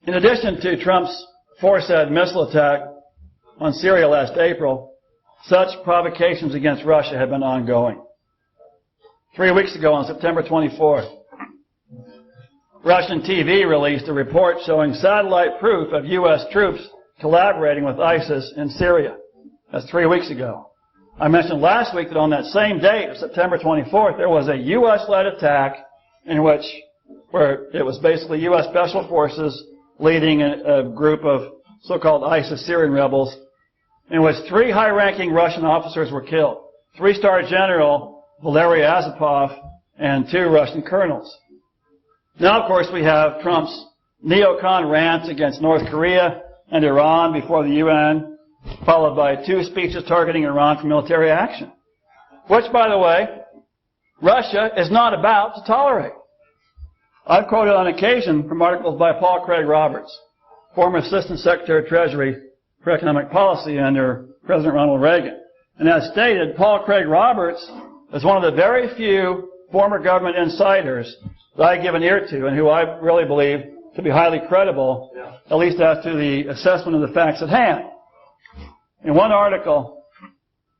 S1: In addition to Trump's aforesaid missile attack on Syria last April, such provocations against Russia have been ongoing. 3 weeks ago, on September 24th, Russian TV released a report showing satellite proof of U.S. troops collaborating with ISIS in Syria. That's 3 weeks ago. I mentioned last week that on that same date, September 24th, there was a U.S.-led attack where it was basically U.S. Special Forces leading a group of so-called ISIS Syrian rebels, in which 3 high-ranking Russian officers were killed. 3-star General Valery Azapov and 2 Russian colonels. Now, of course, we have Trump's neocon rants against North Korea and Iran before the UN, followed by 2 speeches targeting Iran for military action, which, by the way, Russia is not about to tolerate. I've quoted on occasion from articles by Paul Craig Roberts, former Assistant Secretary of Treasury for Economic Policy under President Ronald Reagan. And as stated, Paul Craig Roberts is one of the very few former government insiders that I give an ear to and who I really believe to be highly credible, at least as to the assessment of the facts at hand. In one article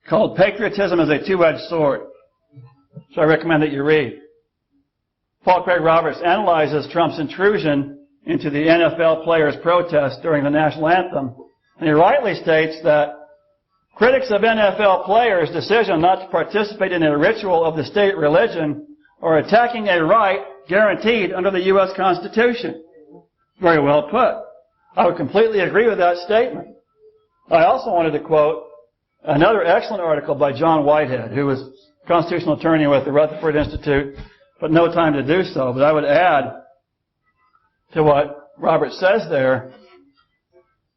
S1: called Patriotism is a Two-Edged Sword, which I recommend that you read, Paul Craig Roberts analyzes Trump's intrusion into the NFL players' protest during the national anthem, and he rightly states that critics of NFL players' decision not to participate in a ritual of the state religion are attacking a right guaranteed under the U.S. Constitution. Very well put. I would completely agree with that statement. I also wanted to quote another excellent article by John Whitehead, who was constitutional attorney with the Rutherford Institute, but no time to do so. But I would add to what Robert says there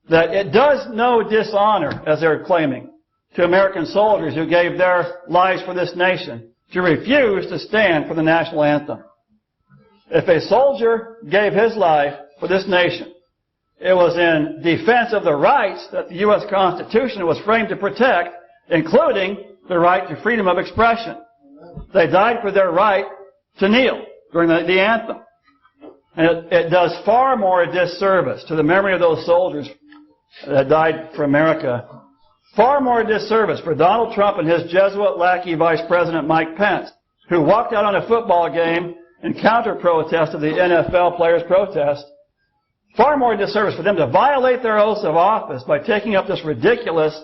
S1: that it does no dishonor, as they're claiming, to American soldiers who gave their lives for this nation to refuse to stand for the national anthem. If a soldier gave his life for this nation, it was in defense of the rights that the U.S. Constitution was framed to protect, including the right to freedom of expression. They died for their right to kneel. during the anthem. And it does far more disservice to the memory of those soldiers that died for America, far more disservice for Donald Trump and his Jesuit lackey Vice President Mike Pence, who walked out on a football game in counter-protest of the NFL players' protest. Far more disservice for them to violate their oaths of office by taking up this ridiculous,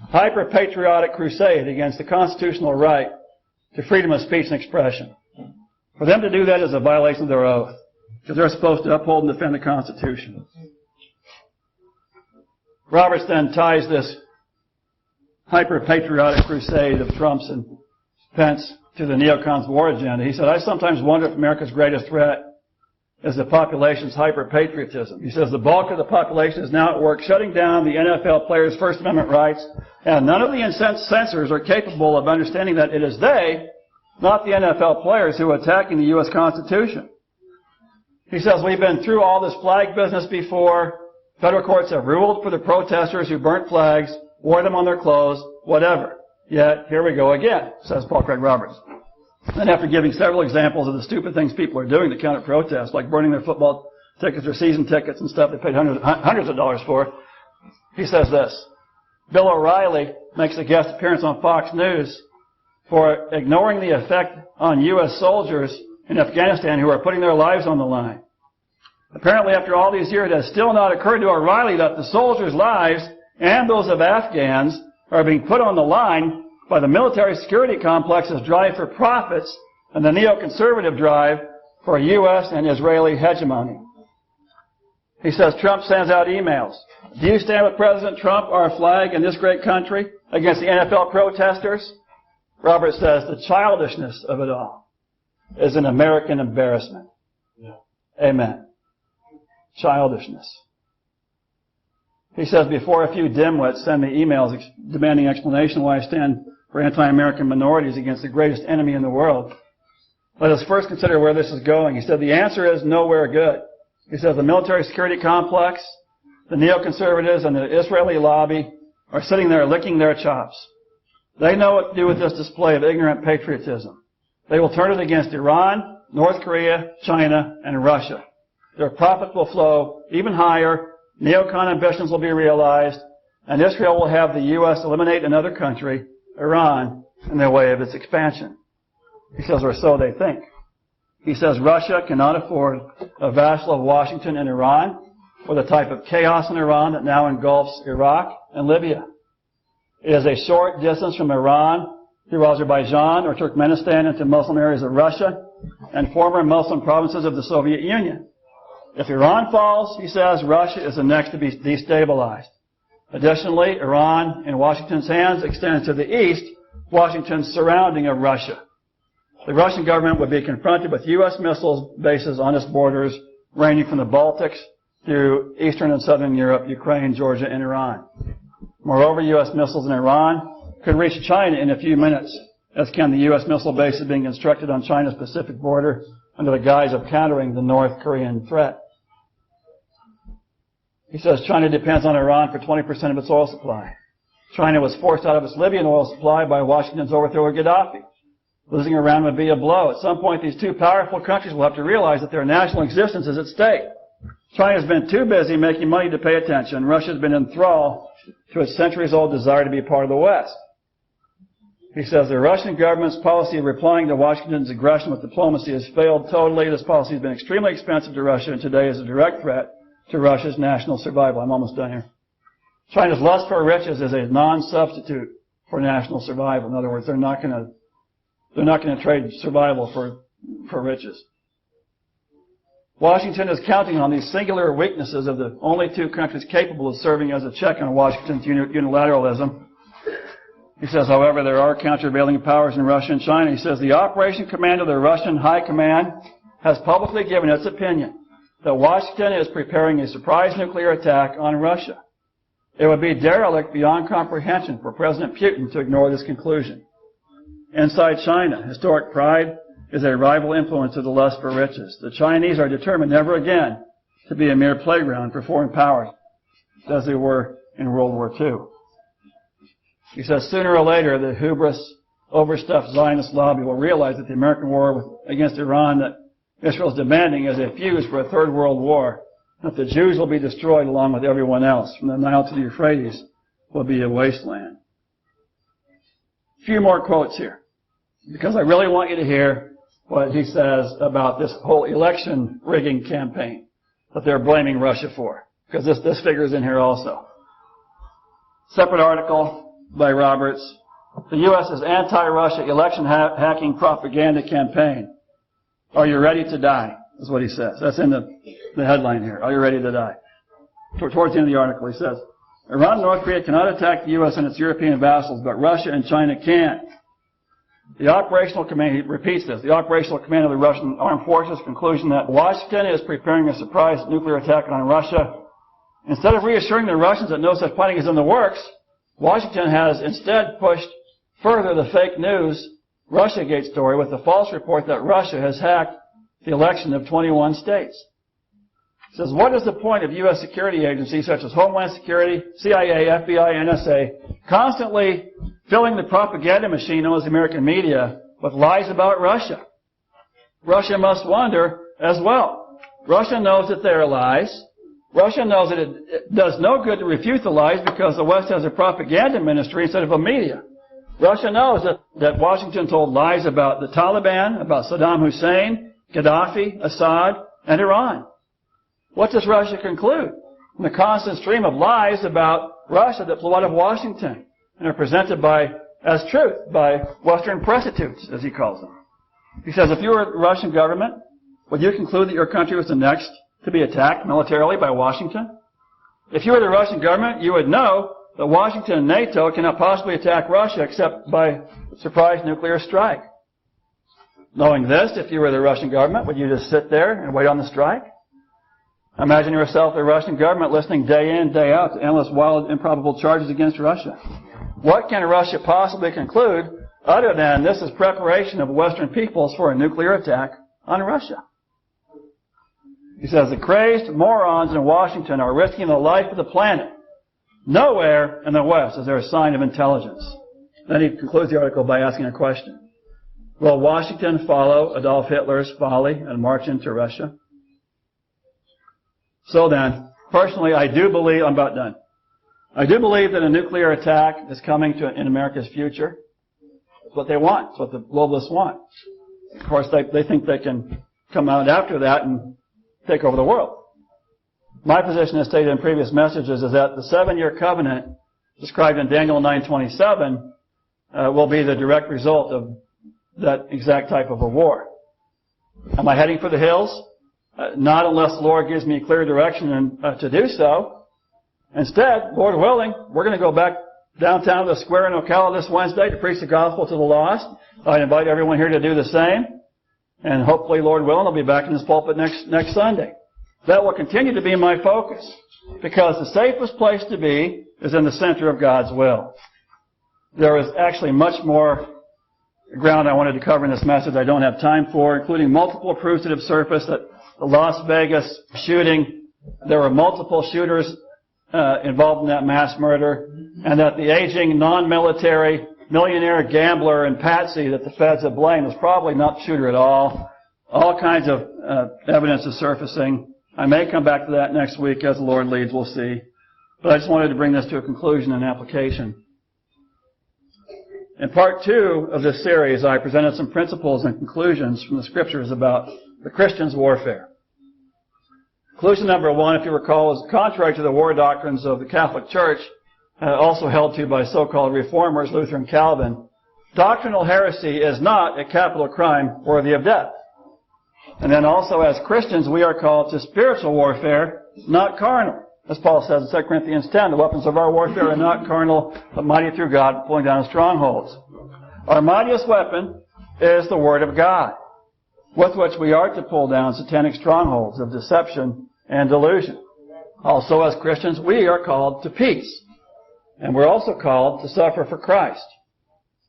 S1: hyper-patriotic crusade against the constitutional right to freedom of speech and expression. For them to do that is a violation of their oath, because they're supposed to uphold and defend the Constitution. Roberts then ties this hyper-patriotic crusade of Trump's and Pence to the neocons' war agenda. He said, I sometimes wonder if America's greatest threat is the population's hyper-patriotism. He says the bulk of the population is now at work shutting down the NFL players' First Amendment rights, and none of the incensed censors are capable of understanding that it is they, not the NFL players, who are attacking the U.S. Constitution. He says, we've been through all this flag business before. Federal courts have ruled for the protesters who burnt flags, wore them on their clothes, whatever. Yet, here we go again, says Paul Craig Roberts. And after giving several examples of the stupid things people are doing to counter protests, like burning their football tickets or season tickets and stuff they paid hundreds of dollars for, he says this. Bill O'Reilly makes a guest appearance on Fox News for ignoring the effect on U.S. soldiers in Afghanistan who are putting their lives on the line. Apparently, after all these years, it has still not occurred to O'Reilly that the soldiers' lives and those of Afghans are being put on the line by the military security complex's drive for profits and the neoconservative drive for U.S. and Israeli hegemony. He says Trump sends out emails. Do you stand with President Trump, our flag, and this great country against the NFL protesters? Robert says the childishness of it all is an American embarrassment. Yeah. Amen. Childishness. He says, before a few dimwits send me emails demanding explanation why I stand for anti-American minorities against the greatest enemy in the world, let us first consider where this is going. He said, the answer is nowhere good. He says, the military security complex, the neoconservatives, and the Israeli lobby are sitting there licking their chops. They know what to do with this display of ignorant patriotism. They will turn it against Iran, North Korea, China, and Russia. Their profits will flow even higher, neocon ambitions will be realized, and Israel will have the U.S. eliminate another country, Iran, in their way of its expansion. He says, or so they think. He says Russia cannot afford a vassal of Washington and Iran, or the type of chaos in Iran that now engulfs Iraq and Libya. It is a short distance from Iran through Azerbaijan or Turkmenistan into Muslim areas of Russia and former Muslim provinces of the Soviet Union. If Iran falls, he says, Russia is the next to be destabilized. Additionally, Iran, in Washington's hands, extends to the east, Washington's surrounding of Russia. The Russian government would be confronted with U.S. missile bases on its borders, ranging from the Baltics through Eastern and Southern Europe, Ukraine, Georgia, and Iran. Moreover, U.S. missiles in Iran could reach China in a few minutes, as can the U.S. missile bases being constructed on China's Pacific border under the guise of countering the North Korean threat. He says China depends on Iran for 20% of its oil supply. China was forced out of its Libyan oil supply by Washington's overthrow of Gaddafi. Losing Iran would be a blow. At some point, these two powerful countries will have to realize that their national existence is at stake. China's been too busy making money to pay attention. Russia's been in thrall to its centuries-old desire to be part of the West. He says the Russian government's policy of replying to Washington's aggression with diplomacy has failed totally. This policy has been extremely expensive to Russia and today is a direct threat to Russia's national survival. I'm almost done here. China's lust for riches is a non-substitute for national survival. In other words, they're not going to trade survival for riches. Washington is counting on these singular weaknesses of the only two countries capable of serving as a check on Washington's unilateralism. He says, however, there are countervailing powers in Russia and China. He says the Operation Command of the Russian High Command has publicly given its opinion that Washington is preparing a surprise nuclear attack on Russia. It would be derelict beyond comprehension for President Putin to ignore this conclusion. Inside China, historic pride is a rival influence of the lust for riches. The Chinese are determined never again to be a mere playground for foreign powers, as they were in World War II. He says sooner or later the hubris, overstuffed Zionist lobby will realize that the American war against Iran that Israel is demanding is a fuse for a third world war, that the Jews will be destroyed along with everyone else. From the Nile to the Euphrates will be a wasteland. A few more quotes here, because I really want you to hear what he says about this whole election rigging campaign that they're blaming Russia for, because this figures in here also. Separate article by Roberts. The U.S.'s anti-Russia election hacking propaganda campaign. Are you ready to die? Is what he says. That's in the headline here. Are you ready to die? Towards the end of the article, he says, Iran and North Korea cannot attack the U.S. and its European vassals, but Russia and China can. The operational command, he repeats this, the operational command of the Russian armed forces conclusion that Washington is preparing a surprise nuclear attack on Russia. Instead of reassuring the Russians that no such planning is in the works, Washington has instead pushed further the fake news Russiagate story with the false report that Russia has hacked the election of 21 states. It says, what is the point of U.S. security agencies such as Homeland Security, CIA, FBI, NSA constantly filling the propaganda machine known as the American media with lies about Russia? Russia must wonder as well. Russia knows that they are lies. Russia knows that it does no good to refute the lies because the West has a propaganda ministry instead of a media. Russia knows that Washington told lies about the Taliban, about Saddam Hussein, Gaddafi, Assad, and Iran. What does Russia conclude? From the constant stream of lies about Russia that flew out of Washington and are presented as truth by Western prostitutes, as he calls them. He says, if you were the Russian government, would you conclude that your country was the next to be attacked militarily by Washington? If you were the Russian government, you would know that Washington and NATO cannot possibly attack Russia except by surprise nuclear strike. Knowing this, if you were the Russian government, would you just sit there and wait on the strike? Imagine yourself the Russian government listening day in, day out to endless, wild, improbable charges against Russia. What can Russia possibly conclude other than this is preparation of Western peoples for a nuclear attack on Russia? He says, the crazed morons in Washington are risking the life of the planet. Nowhere in the West is there a sign of intelligence. Then he concludes the article by asking a question. Will Washington follow Adolf Hitler's folly and march into Russia? So then, personally, I do believe, I'm about done. I do believe that a nuclear attack is coming in America's future. It's what they want. It's what the globalists want. Of course, they think they can come out after that and take over the world. My position, as stated in previous messages, is that the 7-year covenant described in Daniel 9:27 will be the direct result of that exact type of a war. Am I heading for the hills? Not unless the Lord gives me clear direction to do so. Instead, Lord willing, we're going to go back downtown to the square in Ocala this Wednesday to preach the gospel to the lost. I invite everyone here to do the same. And hopefully, Lord willing, I'll be back in this pulpit next Sunday. That will continue to be my focus, because the safest place to be is in the center of God's will. There is actually much more ground I wanted to cover in this message I don't have time for, including multiple proofs that have surfaced that the Las Vegas shooting, there were multiple shooters involved in that mass murder, and that the aging non-military millionaire gambler and patsy that the feds have blamed was probably not the shooter at all. All kinds of evidence is surfacing. I may come back to that next week as the Lord leads, we'll see. But I just wanted to bring this to a conclusion and application. In part 2 of this series, I presented some principles and conclusions from the Scriptures about the Christian's warfare. Conclusion number 1, if you recall, is contrary to the war doctrines of the Catholic Church, also held to by so-called reformers, Luther and Calvin. Doctrinal heresy is not a capital crime worthy of death. And then also as Christians, we are called to spiritual warfare, not carnal. As Paul says in 2 Corinthians 10, the weapons of our warfare are not carnal, but mighty through God, pulling down strongholds. Our mightiest weapon is the Word of God, with which we are to pull down satanic strongholds of deception and delusion. Also, as Christians, we are called to peace. And we're also called to suffer for Christ,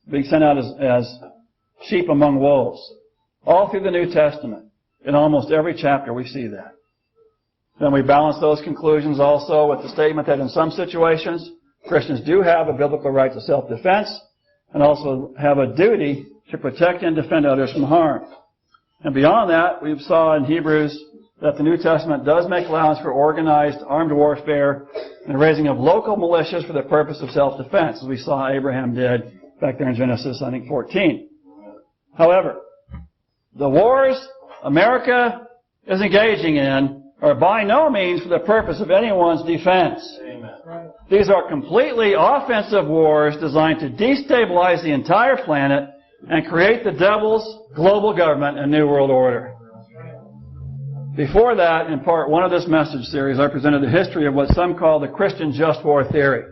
S1: being sent out as sheep among wolves. All through the New Testament, in almost every chapter, we see that. Then we balance those conclusions also with the statement that in some situations, Christians do have a biblical right to self-defense and also have a duty to protect and defend others from harm. And beyond that, we saw in Hebrews that the New Testament does make allowance for organized armed warfare and the raising of local militias for the purpose of self-defense, as we saw Abraham did back there in Genesis, 14. However, the wars America is engaging in are by no means for the purpose of anyone's defense.
S2: Amen.
S1: These are completely offensive wars designed to destabilize the entire planet and create the devil's global government and new world order. Before that, in part one of this message series, I presented the history of what some call the Christian just war theory,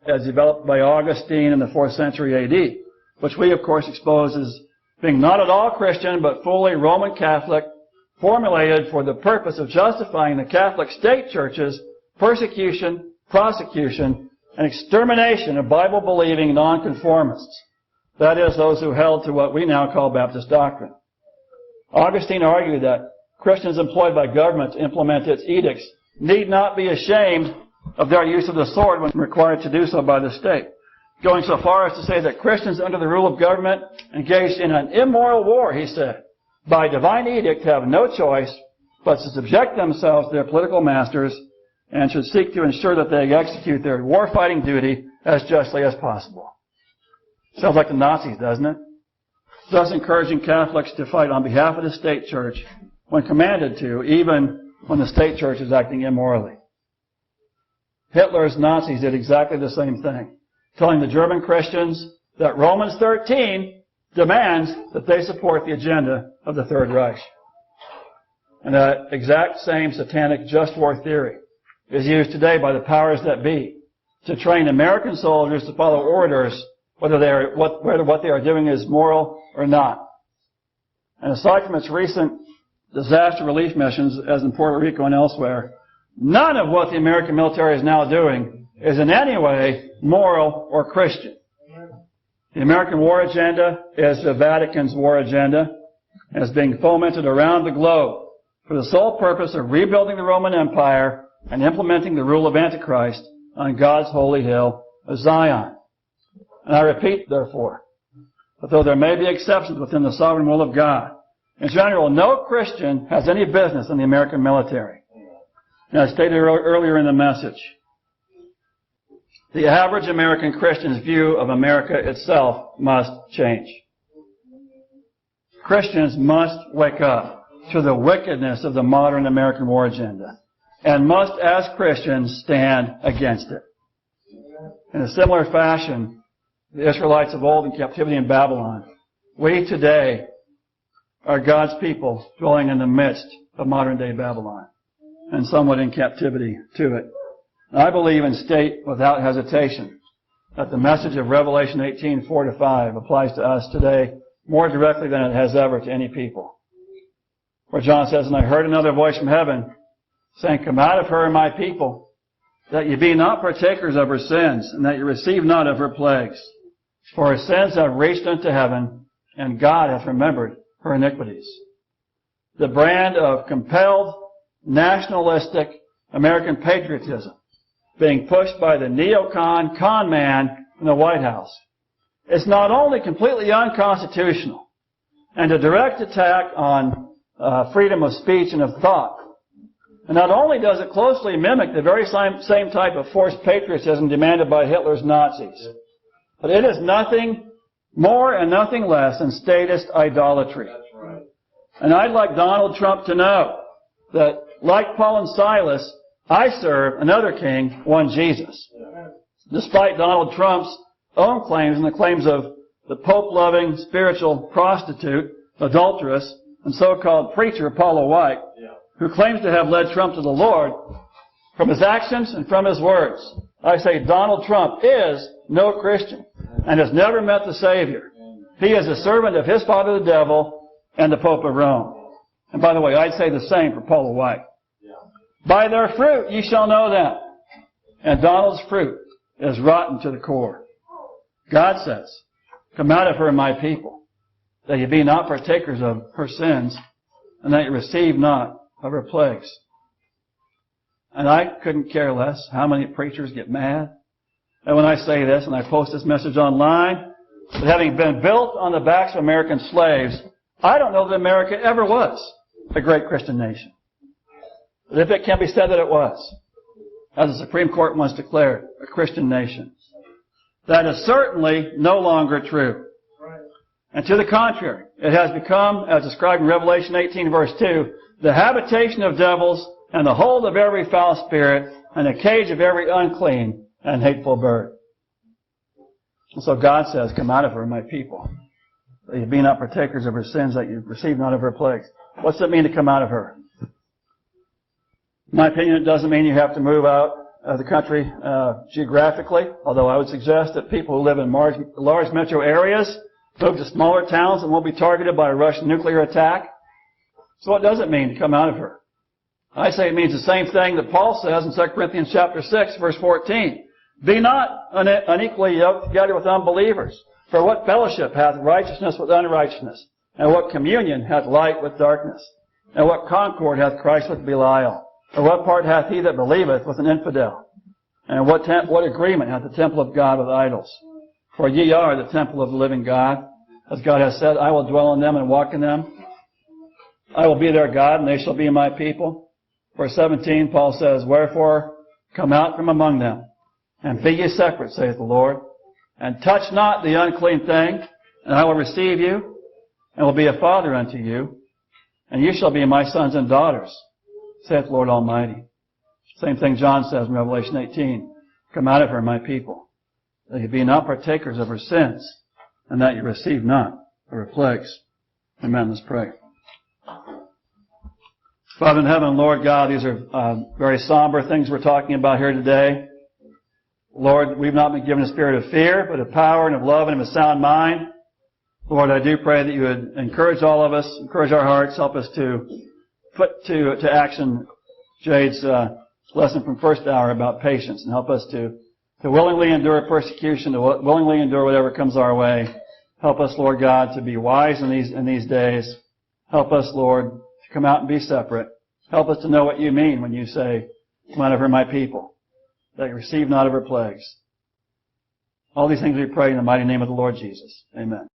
S1: as developed by Augustine in the 4th century A.D., which we, of course, expose as being not at all Christian, but fully Roman Catholic, formulated for the purpose of justifying the Catholic state church's persecution, prosecution, and extermination of Bible-believing nonconformists. That is, those who held to what we now call Baptist doctrine. Augustine argued that Christians employed by government to implement its edicts need not be ashamed of their use of the sword when required to do so by the state, going so far as to say that Christians under the rule of government engaged in an immoral war, he said, by divine edict have no choice but to subject themselves to their political masters and should seek to ensure that they execute their war-fighting duty as justly as possible. Sounds like the Nazis, doesn't it? Thus encouraging Catholics to fight on behalf of the state church when commanded to, even when the state church is acting immorally. Hitler's Nazis did exactly the same thing, telling the German Christians that Romans 13 demands that they support the agenda of the Third Reich. And that exact same satanic just war theory is used today by the powers that be to train American soldiers to follow orders whether what they are doing is moral or not. And aside from its recent disaster relief missions, as in Puerto Rico and elsewhere, none of what the American military is now doing is in any way moral or Christian. The American war agenda is the Vatican's war agenda and is being fomented around the globe for the sole purpose of rebuilding the Roman Empire and implementing the rule of Antichrist on God's holy hill of Zion. And I repeat, therefore, that though there may be exceptions within the sovereign will of God, in general, no Christian has any business in the American military. And as stated earlier in the message, the average American Christian's view of America itself must change. Christians must wake up to the wickedness of the modern American war agenda and must, as Christians, stand against it. In a similar fashion, the Israelites of old in captivity in Babylon, we today are God's people dwelling in the midst of modern-day Babylon and somewhat in captivity to it. And I believe and state without hesitation that the message of Revelation 18:4-5 applies to us today more directly than it has ever to any people. Where John says, "And I heard another voice from heaven saying, Come out of her, my people, that ye be not partakers of her sins, and that ye receive not of her plagues. For her sins have reached unto heaven, and God hath remembered her iniquities." The brand of compelled, nationalistic American patriotism being pushed by the neocon con man in the White House is not only completely unconstitutional and a direct attack on freedom of speech and of thought, and not only does it closely mimic the very same type of forced patriotism demanded by Hitler's Nazis, but it is nothing more and nothing less than statist idolatry.
S2: That's right.
S1: And I'd like Donald Trump to know that, like Paul and Silas, I serve another king, one Jesus. Despite Donald Trump's own claims and the claims of the Pope-loving spiritual prostitute, adulteress, and so-called preacher Paula White, who claims to have led Trump to the Lord, from his actions and from his words, I say Donald Trump is no Christian and has never met the Savior. He is a servant of his father the devil and the Pope of Rome. And by the way, I'd say the same for Paula White. By their fruit ye shall know them. And Donald's fruit is rotten to the core. God says, Come out of her, my people, that ye be not partakers of her sins, and that ye receive not of her plagues. And I couldn't care less how many preachers get mad. And when I say this, and I post this message online, that having been built on the backs of American slaves, I don't know that America ever was a great Christian nation. But if it can be said that it was, as the Supreme Court once declared, a Christian nation, that is certainly no longer true. And to the contrary, it has become, as described in Revelation 18 verse 2, the habitation of devils and the hold of every foul spirit and the cage of every unclean and hateful bird. And so God says, come out of her, my people, that you be not partakers of her sins, that you receive not of her plagues. What's it mean to come out of her? In my opinion, it doesn't mean you have to move out of the country geographically, although I would suggest that people who live in large metro areas move to smaller towns and won't be targeted by a Russian nuclear attack. So what does it mean to come out of her? I say it means the same thing that Paul says in 2 Corinthians chapter 6, verse 14. Be not unequally yoked together with unbelievers. For what fellowship hath righteousness with unrighteousness? And what communion hath light with darkness? And what concord hath Christ with Belial? Or what part hath he that believeth with an infidel? And what agreement hath the temple of God with idols? For ye are the temple of the living God. As God has said, I will dwell in them and walk in them. I will be their God, and they shall be my people. Verse 17, Paul says, Wherefore come out from among them, and be ye separate, saith the Lord, and touch not the unclean thing, and I will receive you, and will be a father unto you, and you shall be my sons and daughters, saith the Lord Almighty. Same thing John says in Revelation 18, Come out of her, my people, that you be not partakers of her sins, and that you receive not of her plagues. Amen. Let's pray. Father in heaven, Lord God, these are very somber things we're talking about here today. Lord, we've not been given a spirit of fear, but of power and of love and of a sound mind. Lord, I do pray that you would encourage all of us, encourage our hearts, help us to put to action Jade's lesson from first hour about patience, and help us to willingly endure persecution, to willingly endure whatever comes our way. Help us, Lord God, to be wise in these days. Help us, Lord, to come out and be separate. Help us to know what you mean when you say, Come out of her, my people, that you receive not of her plagues. All these things we pray in the mighty name of the Lord Jesus. Amen.